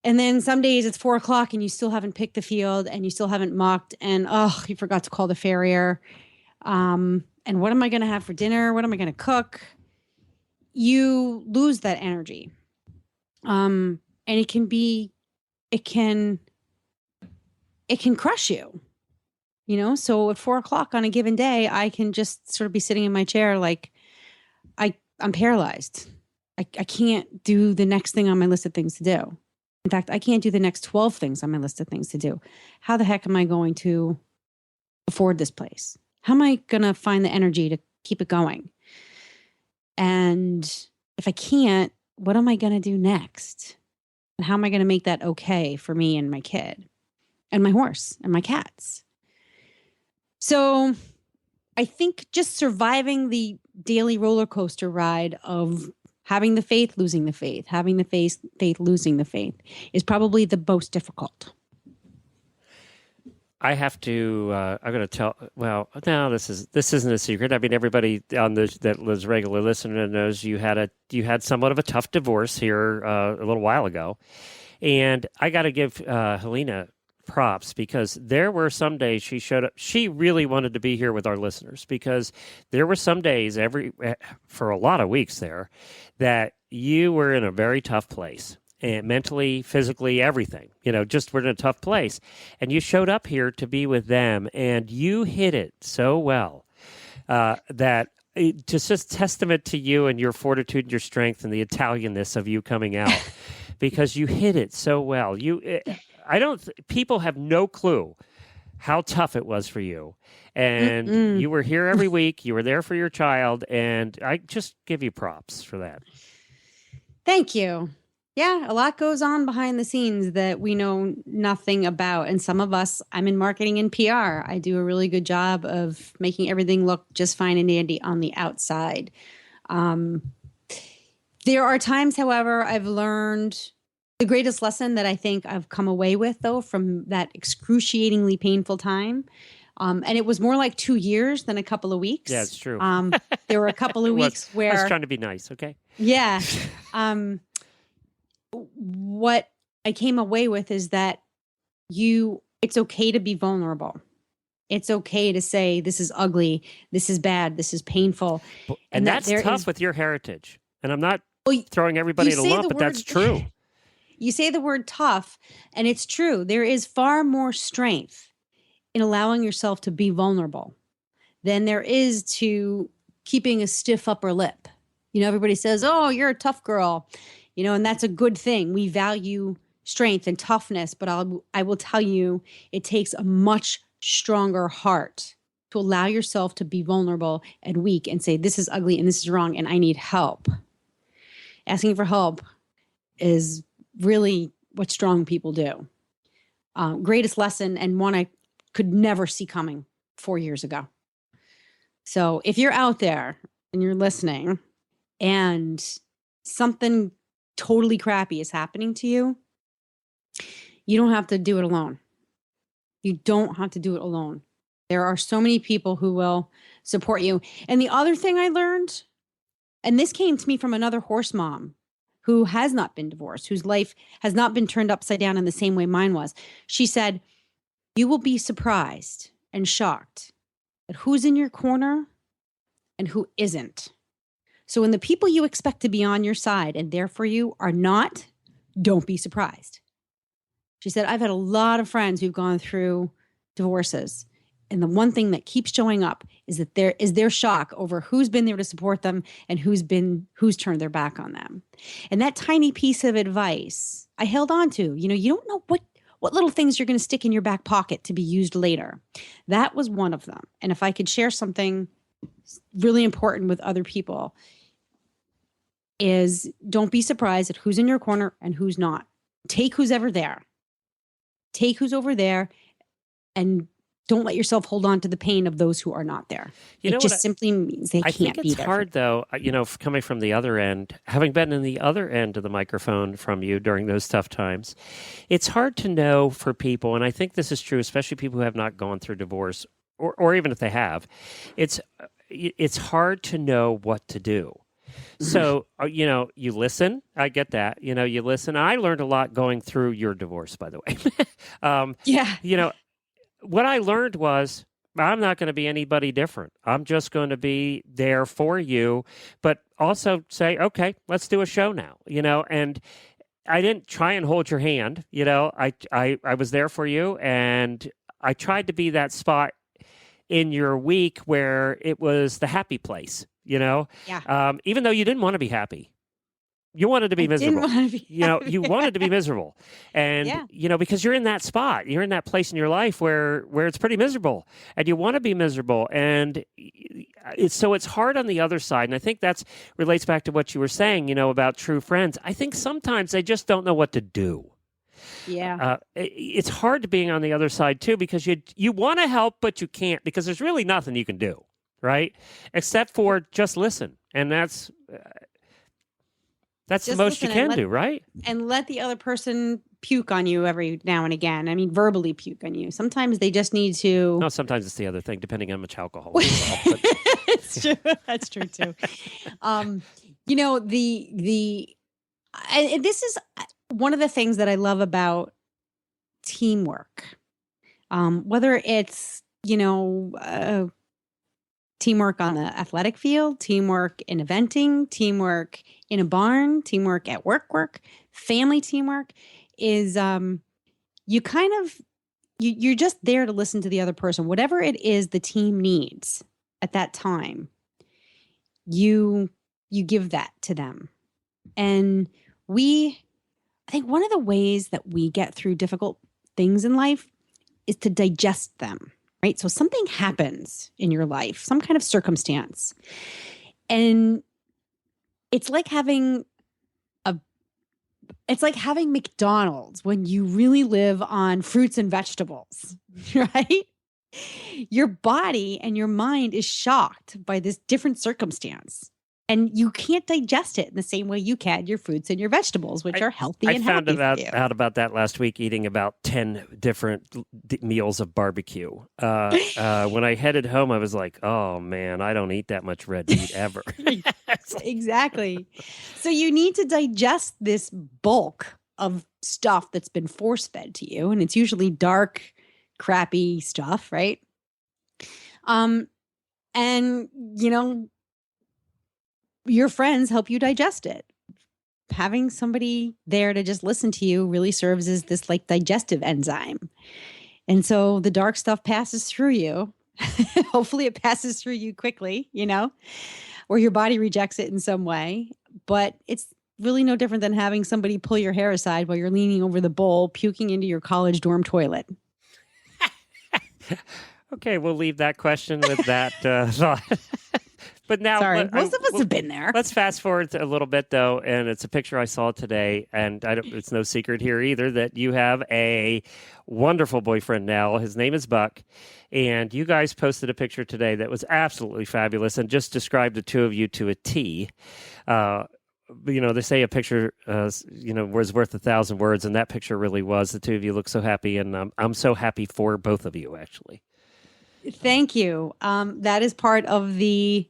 And then some days it's 4:00 and you still haven't picked the field and you still haven't mucked and you forgot to call the farrier. And what am I going to have for dinner? What am I going to cook? You lose that energy. And it can crush you. So at 4:00 on a given day, I can just sort of be sitting in my chair like I'm paralyzed. I can't do the next thing on my list of things to do. In fact, I can't do the next 12 things on my list of things to do. How the heck am I going to afford this place? How am I going to find the energy to keep it going? And if I can't, what am I going to do next? And how am I going to make that okay for me and my kid and my horse and my cats? So I think just surviving the daily roller coaster ride of having the faith, losing the faith, having the faith, losing the faith is probably the most difficult. I have to. I'm going to tell. Well, no, this isn't a secret. I mean, everybody on that was regular listener knows you had somewhat of a tough divorce here a little while ago, and I got to give Helena props because there were some days she showed up. She really wanted to be here with our listeners because there were some days for a lot of weeks there that you were in a very tough place. And mentally, physically, everything, just we're in a tough place. And you showed up here to be with them and you hit it so well that it's just testament to you and your fortitude and your strength and the Italianness of you coming out because you hit it so well. People have no clue how tough it was for you. And Mm-mm. you were here every week. You were there for your child. And I just give you props for that. Thank you. Yeah, a lot goes on behind the scenes that we know nothing about. And some of us, I'm in marketing and PR. I do a really good job of making everything look just fine and dandy on the outside. There are times, however, I've learned the greatest lesson that I think I've come away with, though, from that excruciatingly painful time. And it was more like 2 years than a couple of weeks. Yeah, it's true. There were a couple of It was. weeks I where was trying to be nice, okay? yeah. What I came away with is that it's okay to be vulnerable. It's okay to say, this is ugly, this is bad, this is painful. And that that's tough with your heritage. And I'm not Well, throwing everybody you in a say lump, the but that's word- true. You say the word tough, and it's true. There is far more strength in allowing yourself to be vulnerable than there is to keeping a stiff upper lip. Everybody says, oh, you're a tough girl, and that's a good thing. We value strength and toughness, but I will tell you, it takes a much stronger heart to allow yourself to be vulnerable and weak and say, this is ugly and this is wrong and I need help. Asking for help is really what strong people do. Greatest lesson, and one I could never see coming 4 years ago. So if you're out there and you're listening and something totally crappy is happening to you, you don't have to do it alone. You don't have to do it alone. There are so many people who will support you. And the other thing I learned, and this came to me from another horse mom who has not been divorced, whose life has not been turned upside down in the same way mine was. She said, you will be surprised and shocked at who's in your corner and who isn't. So when the people you expect to be on your side and there for you are not, don't be surprised. She said, I've had a lot of friends who've gone through divorces. And the one thing that keeps showing up is that there is their shock over who's been there to support them and who's turned their back on them. And that tiny piece of advice I held on to. You don't know what little things you're going to stick in your back pocket to be used later. That was one of them. And if I could share something really important with other people, is don't be surprised at who's in your corner and who's not. Take who's ever there. Take who's over there, and don't let yourself hold on to the pain of those who are not there. It just simply means they can't be there. I think it's hard, though, coming from the other end, having been in the other end of the microphone from you during those tough times, it's hard to know for people, and I think this is true, especially people who have not gone through divorce, or even if they have, it's hard to know what to do. So, you listen. I get that. You listen. I learned a lot going through your divorce, by the way. Yeah. What I learned was I'm not going to be anybody different. I'm just going to be there for you, but also say, okay, let's do a show now, and I didn't try and hold your hand. I was there for you, and I tried to be that spot in your week where it was the happy place, Yeah. Even though you didn't want to be happy. You wanted to be miserable. Didn't want to be You wanted to be miserable. And, because you're in that spot, you're in that place in your life where it's pretty miserable and you want to be miserable. And it's hard on the other side. And I think that relates back to what you were saying, about true friends. I think sometimes they just don't know what to do. Yeah. It's hard being on the other side too, because you want to help, but you can't, because there's really nothing you can do, right? Except for just listen. And that's the most you can do, right? And let the other person puke on you every now and again. I mean, verbally puke on you. Sometimes they just need to. No, sometimes it's the other thing, depending on how much alcohol is involved. It's true. That's true too. This is one of the things that I love about teamwork. Whether it's teamwork on the athletic field, teamwork in eventing, teamwork in a barn, teamwork at work, family teamwork is you're just there to listen to the other person. Whatever it is the team needs at that time, you give that to them. And I think one of the ways that we get through difficult things in life is to digest them, right? So something happens in your life, some kind of circumstance. And it's like having McDonald's when you really live on fruits and vegetables, right? Your body and your mind is shocked by this different circumstance. And you can't digest it in the same way you can your fruits and your vegetables, which are healthy and found happy for you. out about that last week, eating about 10 different meals of barbecue. When I headed home, I was like, oh, man, I don't eat that much red meat ever. Exactly. So you need to digest this bulk of stuff that's been force-fed to you. And it's usually dark, crappy stuff, right? And, your friends help you digest it. Having somebody there to just listen to you really serves as this like digestive enzyme. And so the dark stuff passes through you. Hopefully it passes through you quickly, or your body rejects it in some way. But it's really no different than having somebody pull your hair aside while you're leaning over the bowl, puking into your college dorm toilet. Okay, we'll leave that question with that thought. But now, sorry, most of us have been there. Let's fast forward a little bit, though, and it's a picture I saw today, and it's no secret here either that you have a wonderful boyfriend now. His name is Buck, and you guys posted a picture today that was absolutely fabulous and just described the two of you to a T. They say a picture, was worth 1,000 words, and that picture really was. The two of you look so happy, and I'm so happy for both of you, actually. Thank you. That is part of the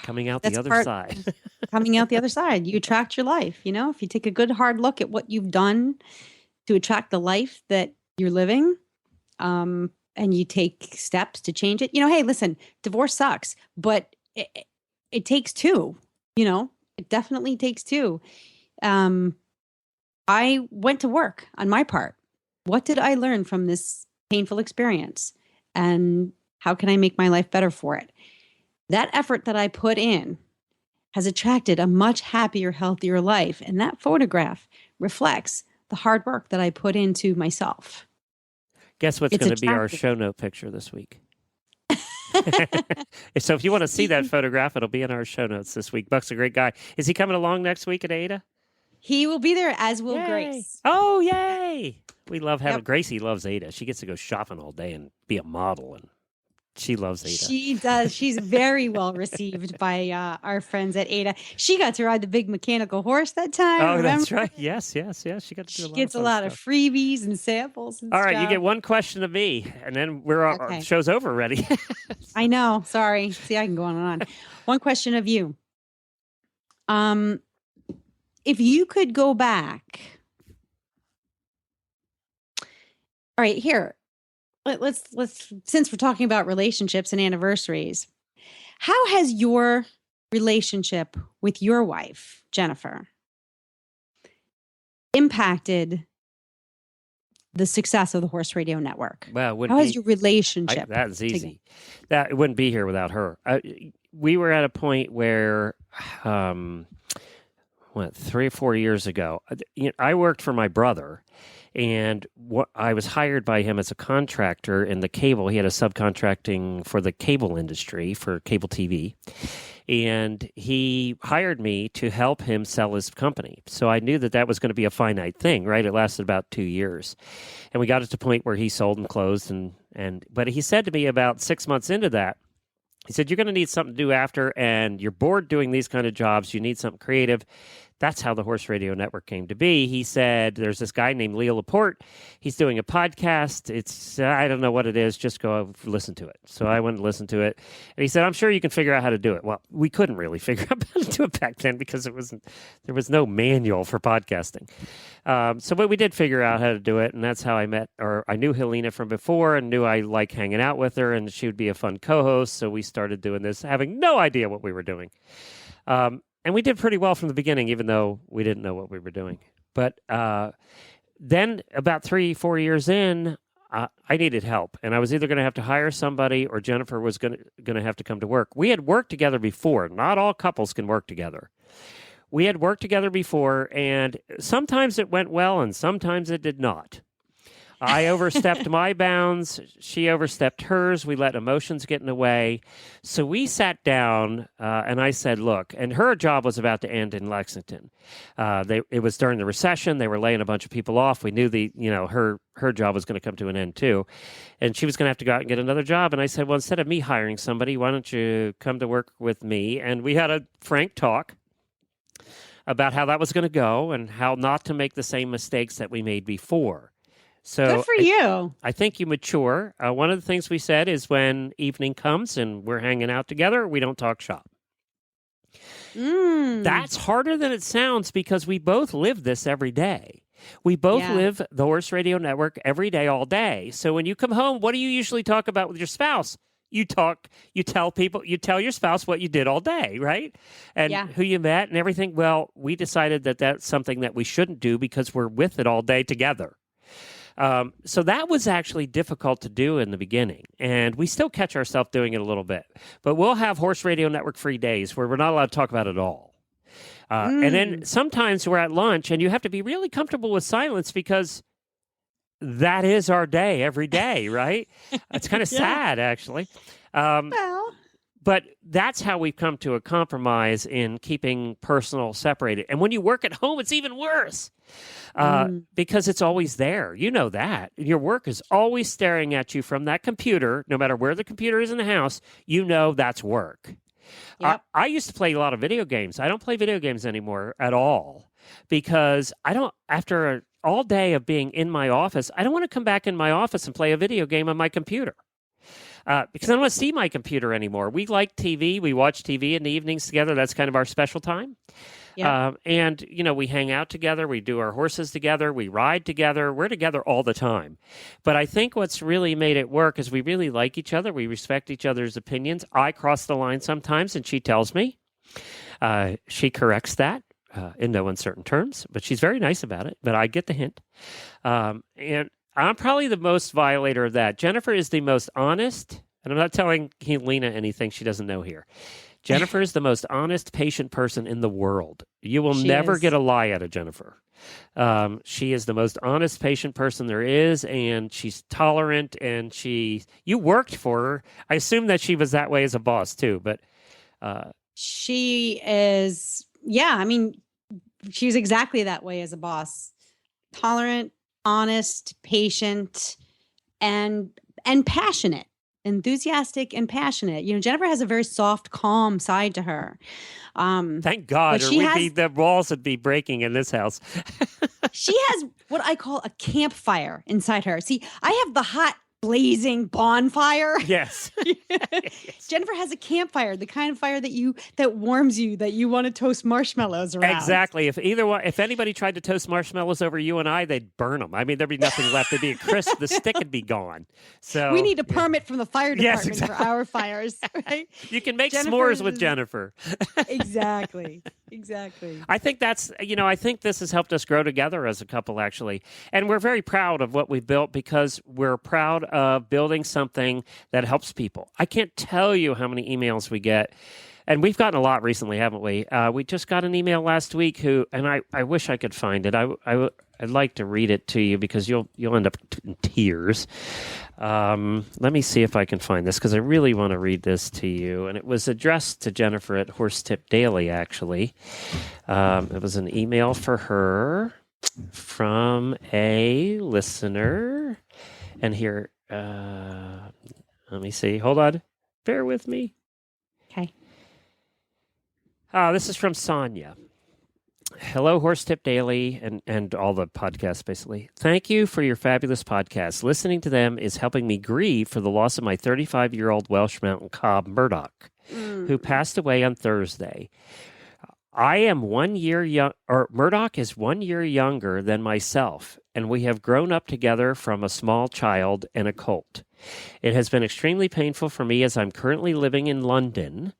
coming out the other side. Coming out the other side. You attract your life. If you take a good hard look at what you've done to attract the life that you're living, and you take steps to change it. Hey, listen, divorce sucks, but it takes two. It definitely takes two. I went to work on my part. What did I learn from this painful experience? And how can I make my life better for it? That effort that I put in has attracted a much happier, healthier life. And that photograph reflects the hard work that I put into myself. Guess what's going to be our show note picture this week? So if you want to see that photograph, it'll be in our show notes this week. Buck's a great guy. Is he coming along next week at Ada? He will be there, as will Yay. Grace. Oh, yay. We love having Gracie loves Ada. She gets to go shopping all day and be a model, and she loves Ada. She does. She's very well received by our friends at Ada. She got to ride the big mechanical horse that time. Oh, remember? That's right. Yes. She got to do a lot of fun She gets a lot of freebies and samples and all right, stuff. you get one question of me, and then our show's over already. I know. Sorry. See, I can go on and on. One question of you. If you could go back. All right, here. Let's since we're talking about relationships and anniversaries, how has your relationship with your wife, Jennifer, impacted the success of the Horse Radio Network? Well, how has your relationship? That's easy. That it wouldn't be here without her. We were at a point where, 3 or 4 years ago, I worked for my brother. And I was hired by him as a contractor in the cable. He had a subcontracting for the cable industry, for cable TV. And he hired me to help him sell his company. So I knew that was going to be a finite thing, right? It lasted about 2 years. And we got it to the point where he sold and closed. But he said to me about 6 months into that, he said, you're going to need something to do after, and you're bored doing these kind of jobs. You need something creative. That's how the Horse Radio Network came to be. He said, there's this guy named Leo Laporte. He's doing a podcast. It's, I don't know what it is. Just go listen to it. So I went and listened to it. And he said, I'm sure you can figure out how to do it. Well, we couldn't really figure out how to do it back then because there was no manual for podcasting. But we did figure out how to do it. And that's how I met, or I knew Helena from before and knew I liked hanging out with her and she would be a fun co-host. So we started doing this, having no idea what we were doing. And we did pretty well from the beginning, even though we didn't know what we were doing. But then about 3-4 years in, I needed help. And I was either going to have to hire somebody or Jennifer was going to have to come to work. We had worked together before. Not all couples can work together. We had worked together before, and sometimes it went well and sometimes it did not. I overstepped my bounds. She overstepped hers. We let emotions get in the way. So we sat down and I said, look, and her job was about to end in Lexington. It was during the recession. They were laying a bunch of people off. We knew her job was going to come to an end too. And she was going to have to go out and get another job. And I said, well, instead of me hiring somebody, why don't you come to work with me? And we had a frank talk about how that was going to go and how not to make the same mistakes that we made before. So Good for you. I think you mature. One of the things we said is when evening comes and we're hanging out together, we don't talk shop. That's harder than it sounds because we both live this every day. We both live the Horse Radio Network every day, all day. So when you come home, what do you usually talk about with your spouse? You tell your spouse what you did all day, right? And who you met and everything. Well, we decided that that's something that we shouldn't do because we're with it all day together. So that was actually difficult to do in the beginning, and we still catch ourselves doing it a little bit. But we'll have Horse Radio Network free days where we're not allowed to talk about it at all. And then sometimes we're at lunch, and you have to be really comfortable with silence because that is our day every day, right? It's kind of sad, actually. But that's how we've come to a compromise in keeping personal separated. And when you work at home, it's even worse because it's always there. You know that. Your work is always staring at you from that computer, no matter where the computer is in the house. You know that's work. Yep. I used to play a lot of video games. I don't play video games anymore at all because after all day of being in my office, I don't want to come back in my office and play a video game on my computer. Because I don't want to see my computer anymore. We like TV. We watch TV in the evenings together. That's kind of our special time. Yep. And, we hang out together. We do our horses together. We ride together. We're together all the time. But I think what's really made it work is we really like each other. We respect each other's opinions. I cross the line sometimes, and she tells me. She corrects that in no uncertain terms. But she's very nice about it. But I get the hint. And I'm probably the most violator of that. Jennifer is the most honest, and I'm not telling Helena anything she doesn't know here. Jennifer is the most honest, patient person in the world. You will never get a lie out of Jennifer. She is the most honest, patient person there is, and she's tolerant, and you worked for her. I assume that she was that way as a boss, too, but... She is, she's exactly that way as a boss. Tolerant, honest, patient, and passionate, enthusiastic and passionate. Jennifer has a very soft, calm side to her. Thank God, or the walls would be breaking in this house. She has what I call a campfire inside her. See, I have the hot, blazing bonfire. Yes. Jennifer has a campfire, the kind of fire that warms you, that you want to toast marshmallows around. Exactly. If anybody tried to toast marshmallows over you and I, they'd burn them. I mean, there'd be nothing left. It'd be a crisp. The stick would be gone. So we need a permit from the fire department exactly. for our fires. Right? You can make s'mores with Jennifer. Exactly. I think I think this has helped us grow together as a couple, actually. And we're very proud of what we've built because we're proud of building something that helps people. I can't tell you how many emails we get. And we've gotten a lot recently, haven't we? We just got an email last week and I wish I could find it. I'd like to read it to you because you'll end up in tears. Let me see if I can find this because I really want to read this to you. And it was addressed to Jennifer at Horse Tip Daily, actually. It was an email for her from a listener. And here, let me see. Hold on. Bear with me. Okay. This is from Sonia. Hello, Horse Tip Daily, and all the podcasts, basically. Thank you for your fabulous podcasts. Listening to them is helping me grieve for the loss of my 35-year-old Welsh Mountain Cob, Murdoch, who passed away on Thursday. I am 1 year young, or Murdoch is 1 year younger than myself, and we have grown up together from a small child and a colt. It has been extremely painful for me as I'm currently living in London.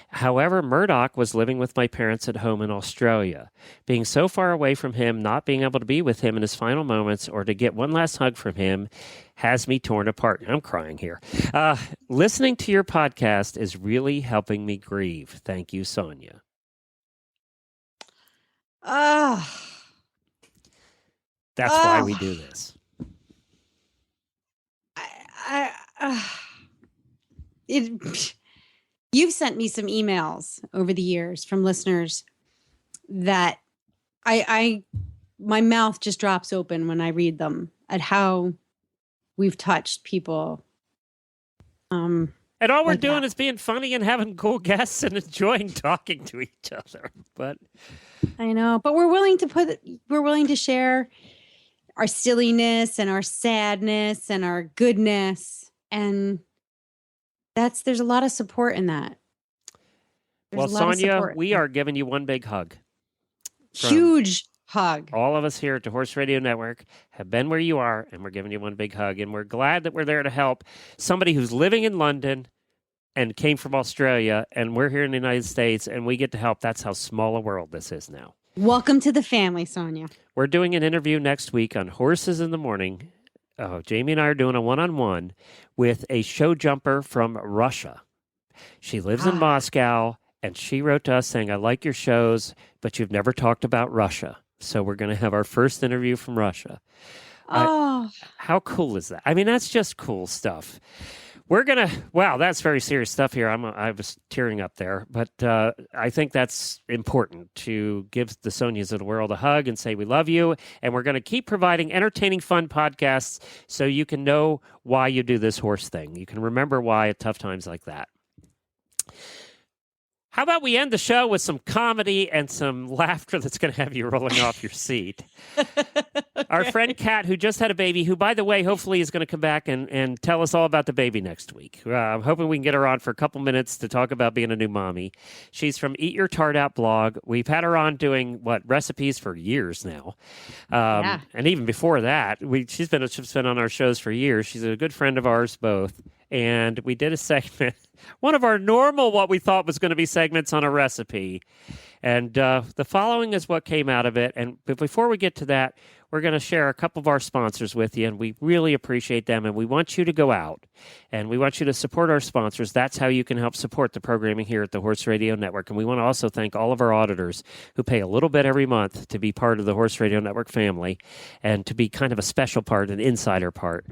However, Murdoch was living with my parents at home in Australia. Being so far away from him, not being able to be with him in his final moments or to get one last hug from him has me torn apart. I'm crying here. Listening to your podcast is really helping me grieve. Thank you, Sonia. That's why we do this. You've sent me some emails over the years from listeners that my mouth just drops open when I read them at how we've touched people. And all we're like doing that. is being funny and having cool guests and enjoying talking to each other. But I know, but we're willing to share our silliness and our sadness and our goodness, and there's a lot of support in that. well, Sonia, we are giving you one big hug. Huge hug. All of us here at the Horse Radio Network have been where you are, and we're giving you one big hug. And we're glad that we're there to help somebody who's living in London and came from Australia, and we're here in the United States, and we get to help. That's how small a world this is now. Welcome to the family, Sonia. We're doing an interview next week on Horses in the Morning. Oh, Jamie and I are doing a one-on-one with a show jumper from Russia. She lives in Moscow, and she wrote to us saying, I like your shows, but you've never talked about Russia. So we're going to have our first interview from Russia. How cool is that? I mean, that's just cool stuff. We're going to, wow, that's very serious stuff here. I was tearing up there, but I think that's important to give the Sonias of the world a hug and say we love you. And we're going to keep providing entertaining, fun podcasts so you can know why you do this horse thing. You can remember why at tough times like that. How about we end the show with some comedy and some laughter that's going to have you rolling off your seat? Our friend Kat, who just had a baby, who, by the way, hopefully is going to come back and tell us all about the baby next week. I'm hoping we can get her on for a couple minutes to talk about being a new mommy. She's from Eat Your Tart Out blog. We've had her on doing, recipes for years now. And even before that, she's been on our shows for years. She's a good friend of ours both. And we did a segment, one of our normal, what we thought was going to be segments on a recipe. And the following is what came out of it. But before we get to that, we're going to share a couple of our sponsors with you, and we really appreciate them. And we want you to go out, and we want you to support our sponsors. That's how you can help support the programming here at the Horse Radio Network. And we want to also thank all of our auditors who pay a little bit every month to be part of the Horse Radio Network family and to be kind of a special part, an insider part.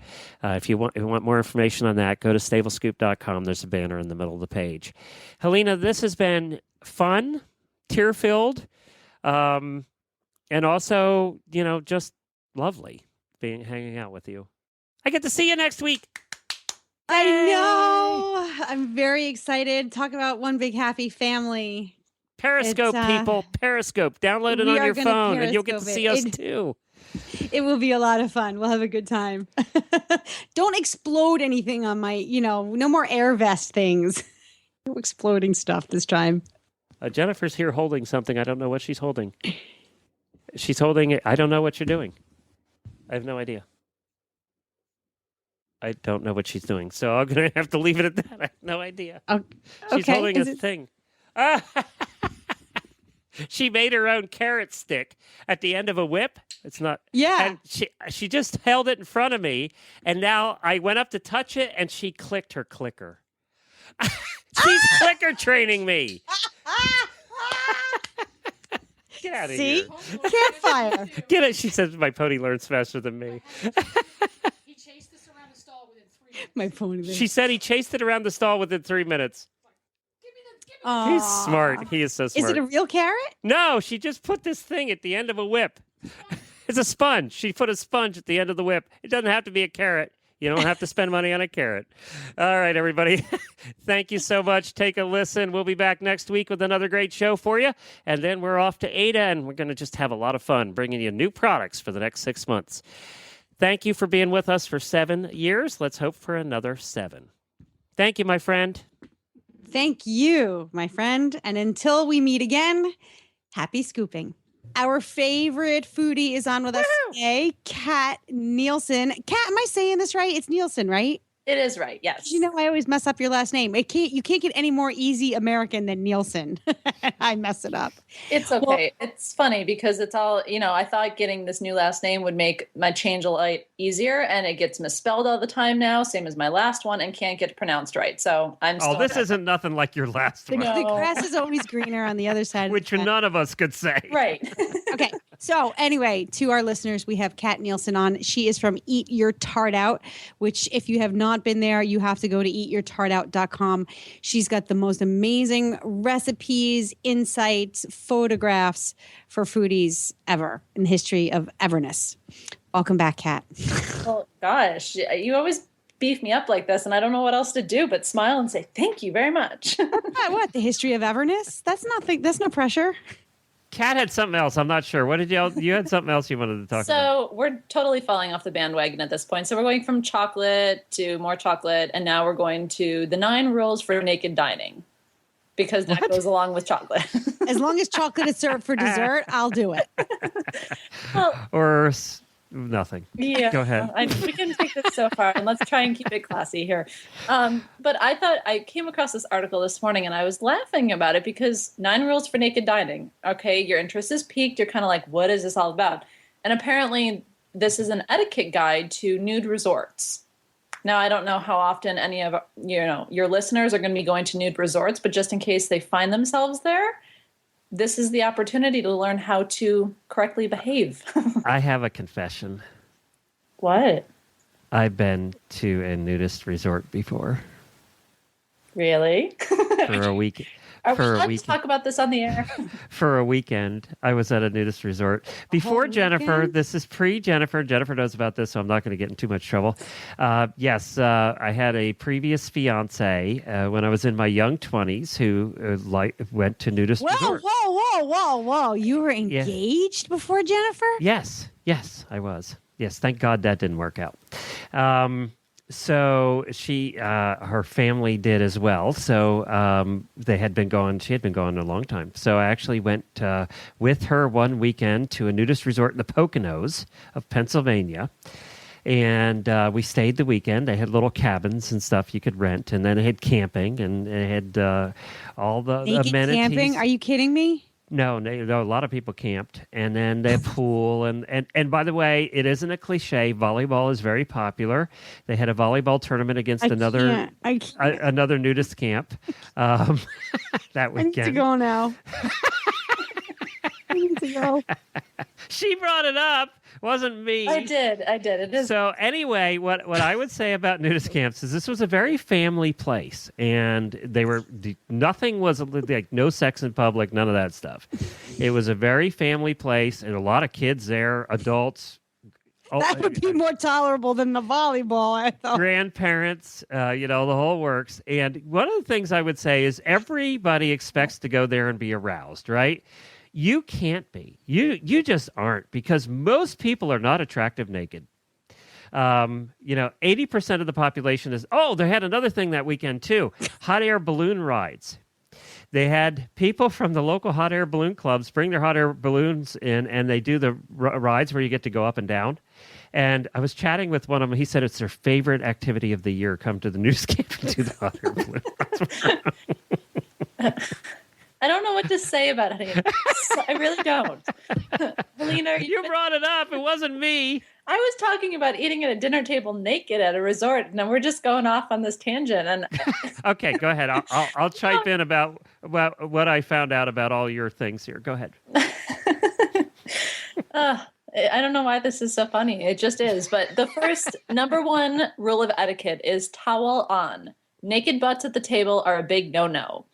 If you want more information on that, go to stablescoop.com. There's a banner in the middle of the page. Helena, this has been fun, tear-filled, and also, just lovely hanging out with you. I get to see you next week. I know. I'm very excited. Talk about one big happy family. Periscope, people. Periscope. Download it on your phone, and you'll get to see us too. It will be a lot of fun. We'll have a good time. Don't explode anything on my, no more air vest things. No exploding stuff this time. Jennifer's here holding something. I don't know what she's holding. She's holding it. I don't know what you're doing. I have no idea. I don't know what she's doing. So I'm going to have to leave it at that. I have no idea. She's holding a thing. She made her own carrot stick at the end of a whip. It's not. Yeah. And she just held it in front of me. And now I went up to touch it and she clicked her clicker. She's clicker training me. Get out of here. Campfire. Get it. She says my pony learns faster than me. He chased us around the stall within 3 minutes. My pony. She said he chased it around the stall within 3 minutes. He's smart. He is so smart. Is it a real carrot? No, she just put this thing at the end of a whip. It's a sponge. She put a sponge at the end of the whip. It doesn't have to be a carrot. You don't have to spend money on a carrot. All right, everybody. Thank you so much. Take a listen. We'll be back next week with another great show for you. And then we're off to Ada, and we're going to just have a lot of fun bringing you new products for the next 6 months. Thank you for being with us for 7 years. Let's hope for another 7. Thank you, my friend. Thank you, my friend. And until we meet again, happy scooping. Our favorite foodie is on with us today, Kat Nielsen. Kat, am I saying this right? It's Nielsen, right? It is right, yes. You know, I always mess up your last name. You can't get any more easy American than Nielsen. I mess it up. It's okay. It's funny because it's all, I thought getting this new last name would make my change a lot easier, and it gets misspelled all the time now, same as my last one, and can't get pronounced right. So I'm still... Oh, this isn't nothing like your last one. The grass is always greener on the other side. Which none of us could say. Right. Okay. So anyway, to our listeners, we have Kat Nielsen on. She is from Eat Your Tart Out, which if you have not been there, you have to go to eatyourtartout.com. She's got the most amazing recipes, insights, photographs for foodies ever in the history of everness. Welcome back, Kat. Well, gosh, you always beef me up like this, and I don't know what else to do but smile and say thank you very much. What, the history of everness? That's no pressure. Kat had something else. I'm not sure. What did you had something else you wanted to talk about? So we're totally falling off the bandwagon at this point. So we're going from chocolate to more chocolate, and now we're going to the 9 rules for naked dining, because that goes along with chocolate. As long as chocolate is served for dessert, I'll do it. Or nothing. Yeah, Go ahead. We can take this so far, and let's try and keep it classy here. But I came across this article this morning, and I was laughing about it because 9 rules for naked dining. Okay, your interest is piqued. You're kind of like, what is this all about? And apparently, this is an etiquette guide to nude resorts. Now, I don't know how often any of your listeners are going to be going to nude resorts, but just in case they find themselves there, this is the opportunity to learn how to correctly behave. I have a confession. What? I've been to a nudist resort before Really? for a week. Are we For a allowed to week. talk about this on the air? For a weekend, I was at a nudist resort. Before whole Jennifer, weekend? this is pre-Jennifer. Jennifer knows about this, so I'm not going to get in too much trouble. Yes, I had a previous fiance when I was in my young 20s who went to nudist Whoa, resorts. whoa. You were engaged before Jennifer? Yes, I was. Yes, thank God that didn't work out. So she, her family did as well. So she had been gone a long time. So I actually went with her one weekend to a nudist resort in the Poconos of Pennsylvania. And we stayed the weekend. They had little cabins and stuff you could rent. And then they had camping and they had all the Naked amenities. camping? Are you kidding me? No, a lot of people camped, and then they have pool, and by the way, it isn't a cliche. Volleyball is very popular. They had a volleyball tournament against another nudist camp that I weekend. need to go now. I need to go. She brought it up, wasn't me. I did. It is. So anyway, what I would say about nudist camps is this was a very family place, and nothing was like no sex in public, none of that stuff. It was a very family place, and a lot of kids there, adults. That would be more tolerable than the volleyball, I thought. Grandparents, the whole works. And one of the things I would say is everybody expects to go there and be aroused, right? You can't be. You just aren't, because most people are not attractive naked. 80% of the population is. Oh, they had another thing that weekend too: hot air balloon rides. They had people from the local hot air balloon clubs bring their hot air balloons in, and they do the rides where you get to go up and down. And I was chatting with one of them. He said it's their favorite activity of the year. Come to the news camp and do the hot air balloon rides. I don't know what to say about any of this. I really don't. Helena, You brought it up. It wasn't me. I was talking about eating at a dinner table naked at a resort, and we're just going off on this tangent. And Okay, go ahead. I'll chime in about what I found out about all your things here. Go ahead. I don't know why this is so funny. It just is. But the first number 1 rule of etiquette is towel on. Naked butts at the table are a big no-no.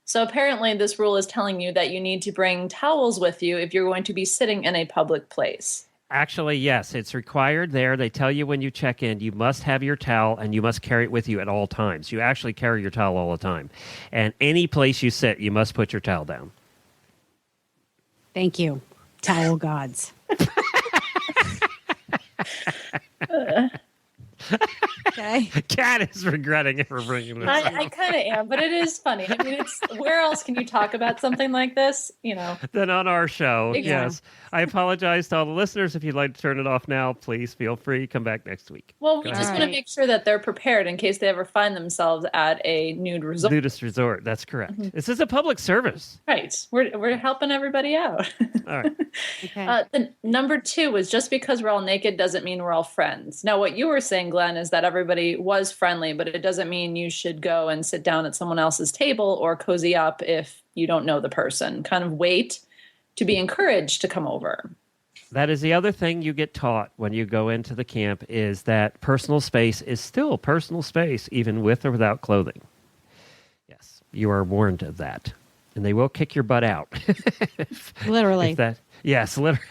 So apparently this rule is telling you that you need to bring towels with you if you're going to be sitting in a public place. Actually, yes, it's required there. They tell you when you check in, you must have your towel and you must carry it with you at all times. You actually carry your towel all the time. And any place you sit, you must put your towel down. Thank you, towel gods. Okay. Kat is regretting ever bringing this up. I kind of am, but it is funny. I mean, where else can you talk about something like this? Then on our show, Exactly. yes. I apologize to all the listeners. If you'd like to turn it off now, please feel free. Come back next week. Well, we Go just ahead. want to make sure that they're prepared in case they ever find themselves at a nude resort. Nudist resort. That's correct. This is a public service. Right. We're helping everybody out. All right. Okay. The number 2 is just because we're all naked doesn't mean we're all friends. Now, what you were saying, Glenn, is that everybody was friendly, but it doesn't mean you should go and sit down at someone else's table or cozy up if you don't know the person. Kind of wait to be encouraged to come over. That is the other thing you get taught when you go into the camp is that personal space is still personal space, even with or without clothing. Yes, you are warned of that. And they will kick your butt out. Literally. Yes, literally.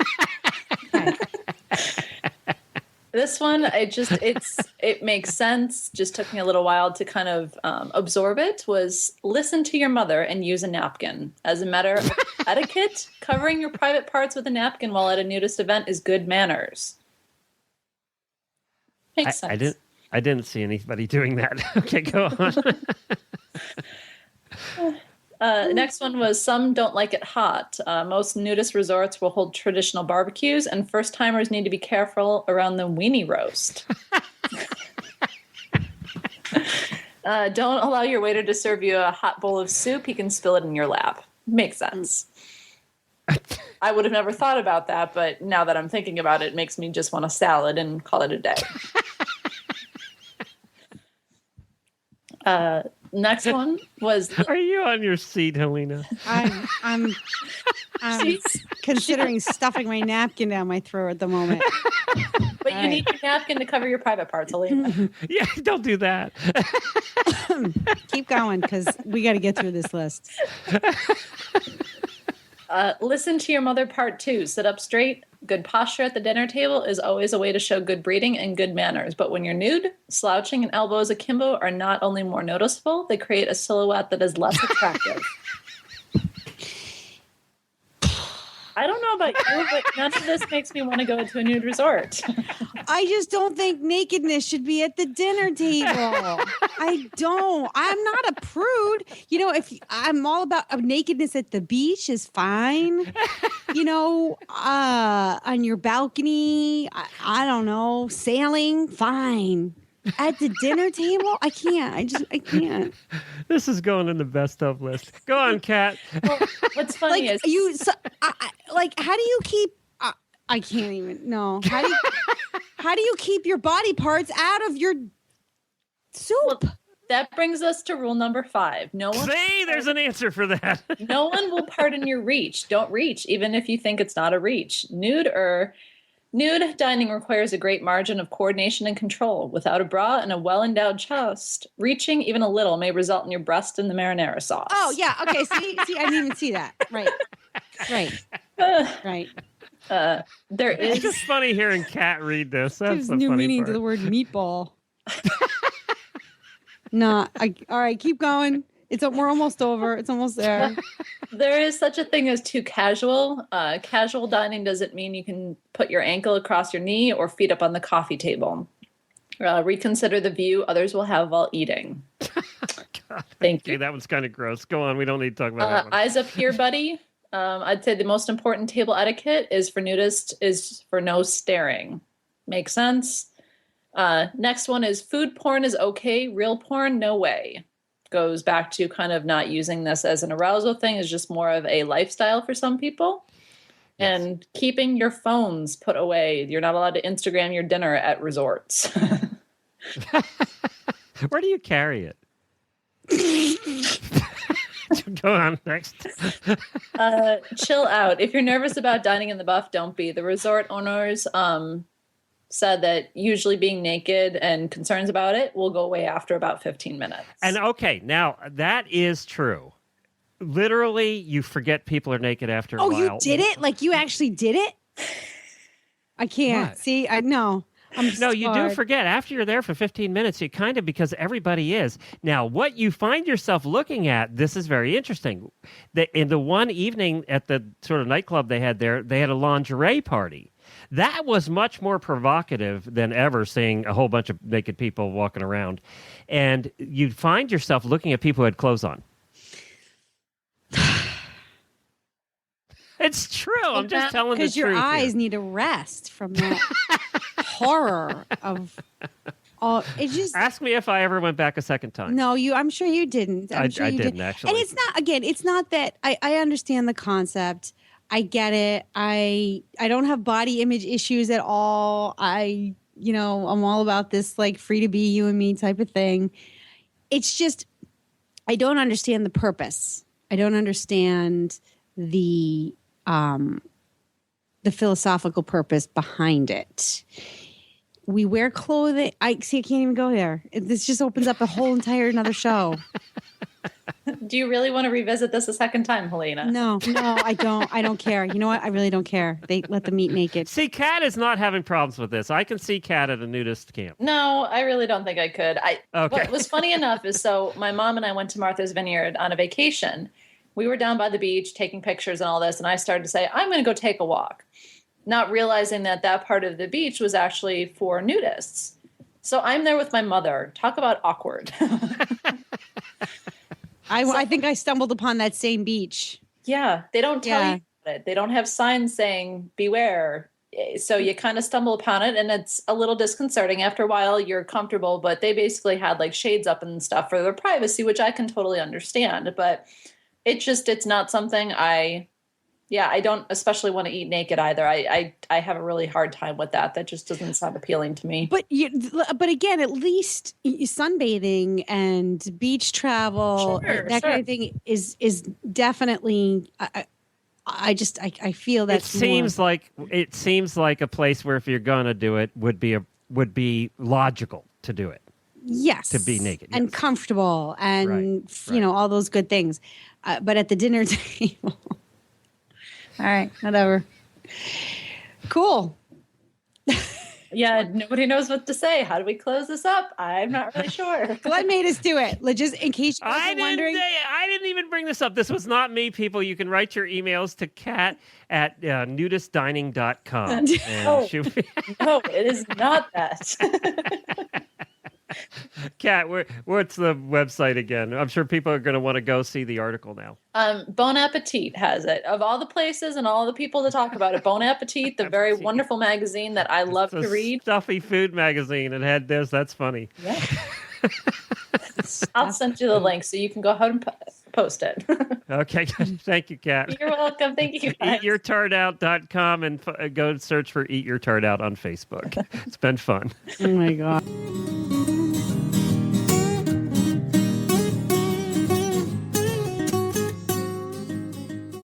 This one, it makes sense. Just took me a little while to kind of absorb it. Was listen to your mother and use a napkin. As a matter of etiquette, covering your private parts with a napkin while at a nudist event is good manners. Makes sense. I didn't see anybody doing that. Okay, go on. Next one was some don't like it hot. Most nudist resorts will hold traditional barbecues, and first timers need to be careful around the weenie roast. Don't allow your waiter to serve you a hot bowl of soup. He can spill it in your lap. Makes sense. I would have never thought about that, but now that I'm thinking about it, it makes me just want a salad and call it a day. Next one was... Are you on your seat, Helena? I'm considering stuffing my napkin down my throat at the moment. But you need your napkin to cover your private parts, Helena. Yeah, don't do that. Keep going, because we got to get through this list. Listen to your mother part 2. Sit up straight. Good posture at the dinner table is always a way to show good breeding and good manners. But when you're nude, slouching and elbows akimbo are not only more noticeable, they create a silhouette that is less attractive. I don't know about you, but none of this makes me want to go to a nude resort. I just don't think nakedness should be at the dinner table. I don't. I'm not a prude. You know, if I'm all about nakedness at the beach is fine. You know, on your balcony, I don't know, sailing, fine. At the dinner table, I can't. I can't. This is going in the best of list. Go on, Kat. Well, what's funny is how do you keep? I can't even. No. How do you keep your body parts out of your soup? Well, that brings us to rule number 5. No one. See, there's an answer for that. No one will pardon your reach. Don't reach, even if you think it's not a reach. Nude dining requires a great margin of coordination and control. Without a bra and a well-endowed chest, reaching even a little may result in your breast in the marinara sauce. Oh, yeah. Okay. See, I didn't even see that. Right. There is... It's just funny hearing Kat read this. That's Gives the new funny meaning part. to the word meatball. All right, keep going. We're almost over. It's almost there. There is such a thing as too casual. Casual dining doesn't mean you can put your ankle across your knee or feet up on the coffee table. Reconsider the view others will have while eating. God, Thank okay, you. that one's kind of gross. Go on. We don't need to talk about that one. Eyes up here, buddy. I'd say the most important table etiquette is for nudists is for no staring. Makes sense. Next one is food porn is okay. Real porn, no way. Goes back to kind of not using this as an arousal thing, is just more of a lifestyle for some people. Yes. And keeping your phones put away. You're not allowed to Instagram your dinner at resorts. Where do you carry it? Go on, next. Chill out. If you're nervous about dining in the buff, don't be. The resort owners said that usually being naked and concerns about it will go away after about 15 minutes. And okay, now that is true. Literally, you forget people are naked after a while. Oh, you did it? Like you actually did it? I can't. What? See, I know. No, you do forget. After you're there for 15 minutes, you kind of, because everybody is. Now, what you find yourself looking at, this is very interesting. In the one evening at the sort of nightclub they had there, they had a lingerie party. That was much more provocative than ever seeing a whole bunch of naked people walking around. And you'd find yourself looking at people who had clothes on. It's true. I'm just telling the truth. Because your eyes here. need a rest from that horror of all. It just Ask me if I ever went back a second time. no. I'm sure you didn't. I'm sure I you didn't, actually. And it's not. Again, it's not that I understand the concept. I get it. I don't have body image issues at all. I'm all about this like free to be you and me type of thing. It's just I don't understand the purpose. I don't understand the the philosophical purpose behind it. We wear clothing. I can't even go there. This just opens up a whole entire another show. Do you really want to revisit this a second time, Helena? No, I don't. I don't care. You know what? I really don't care. They let them eat naked. See, Kat is not having problems with this. I can see Kat at a nudist camp. No, I really don't think I could. Okay. What was funny enough is, so my mom and I went to Martha's Vineyard on a vacation. We were down by the beach taking pictures and all this, and I started to say, I'm going to go take a walk, not realizing that that part of the beach was actually for nudists. So I'm there with my mother. Talk about awkward. I think I stumbled upon that same beach. Yeah, they don't tell you about it. They don't have signs saying beware. So you kind of stumble upon it, and it's a little disconcerting. After a while, you're comfortable, but they basically had like shades up and stuff for their privacy, which I can totally understand. But it's not something I don't especially want to eat naked either. I have a really hard time with that. That just doesn't sound appealing to me. But again, at least sunbathing and beach travel, that kind of thing is definitely. I feel that it seems like a place where if you're gonna do it would be logical to do it. Yes, to be naked and comfortable and right. All those good things. But at the dinner table. All right, whatever. Cool. Yeah, nobody knows what to say. How do we close this up? I'm not really sure. Glenn made us do it. Just in case you guys are wondering. I didn't even bring this up. This was not me, people. You can write your emails to Kat at nudistdining.com. No, it is not that. Kat, what's the website again? I'm sure people are going to want to go see the article now. Bon Appetit has it. Of all the places and all the people to talk about it, Bon Appetit, the very wonderful magazine that I love to read. Stuffy food magazine. It had this. That's funny. Yeah. I'll send you the link so you can go ahead and post it. Okay. Thank you, Kat. You're welcome. Thank you, guys. EatYourTardOut.com and go search for Eat Your Tard Out on Facebook. It's been fun. Oh, my God.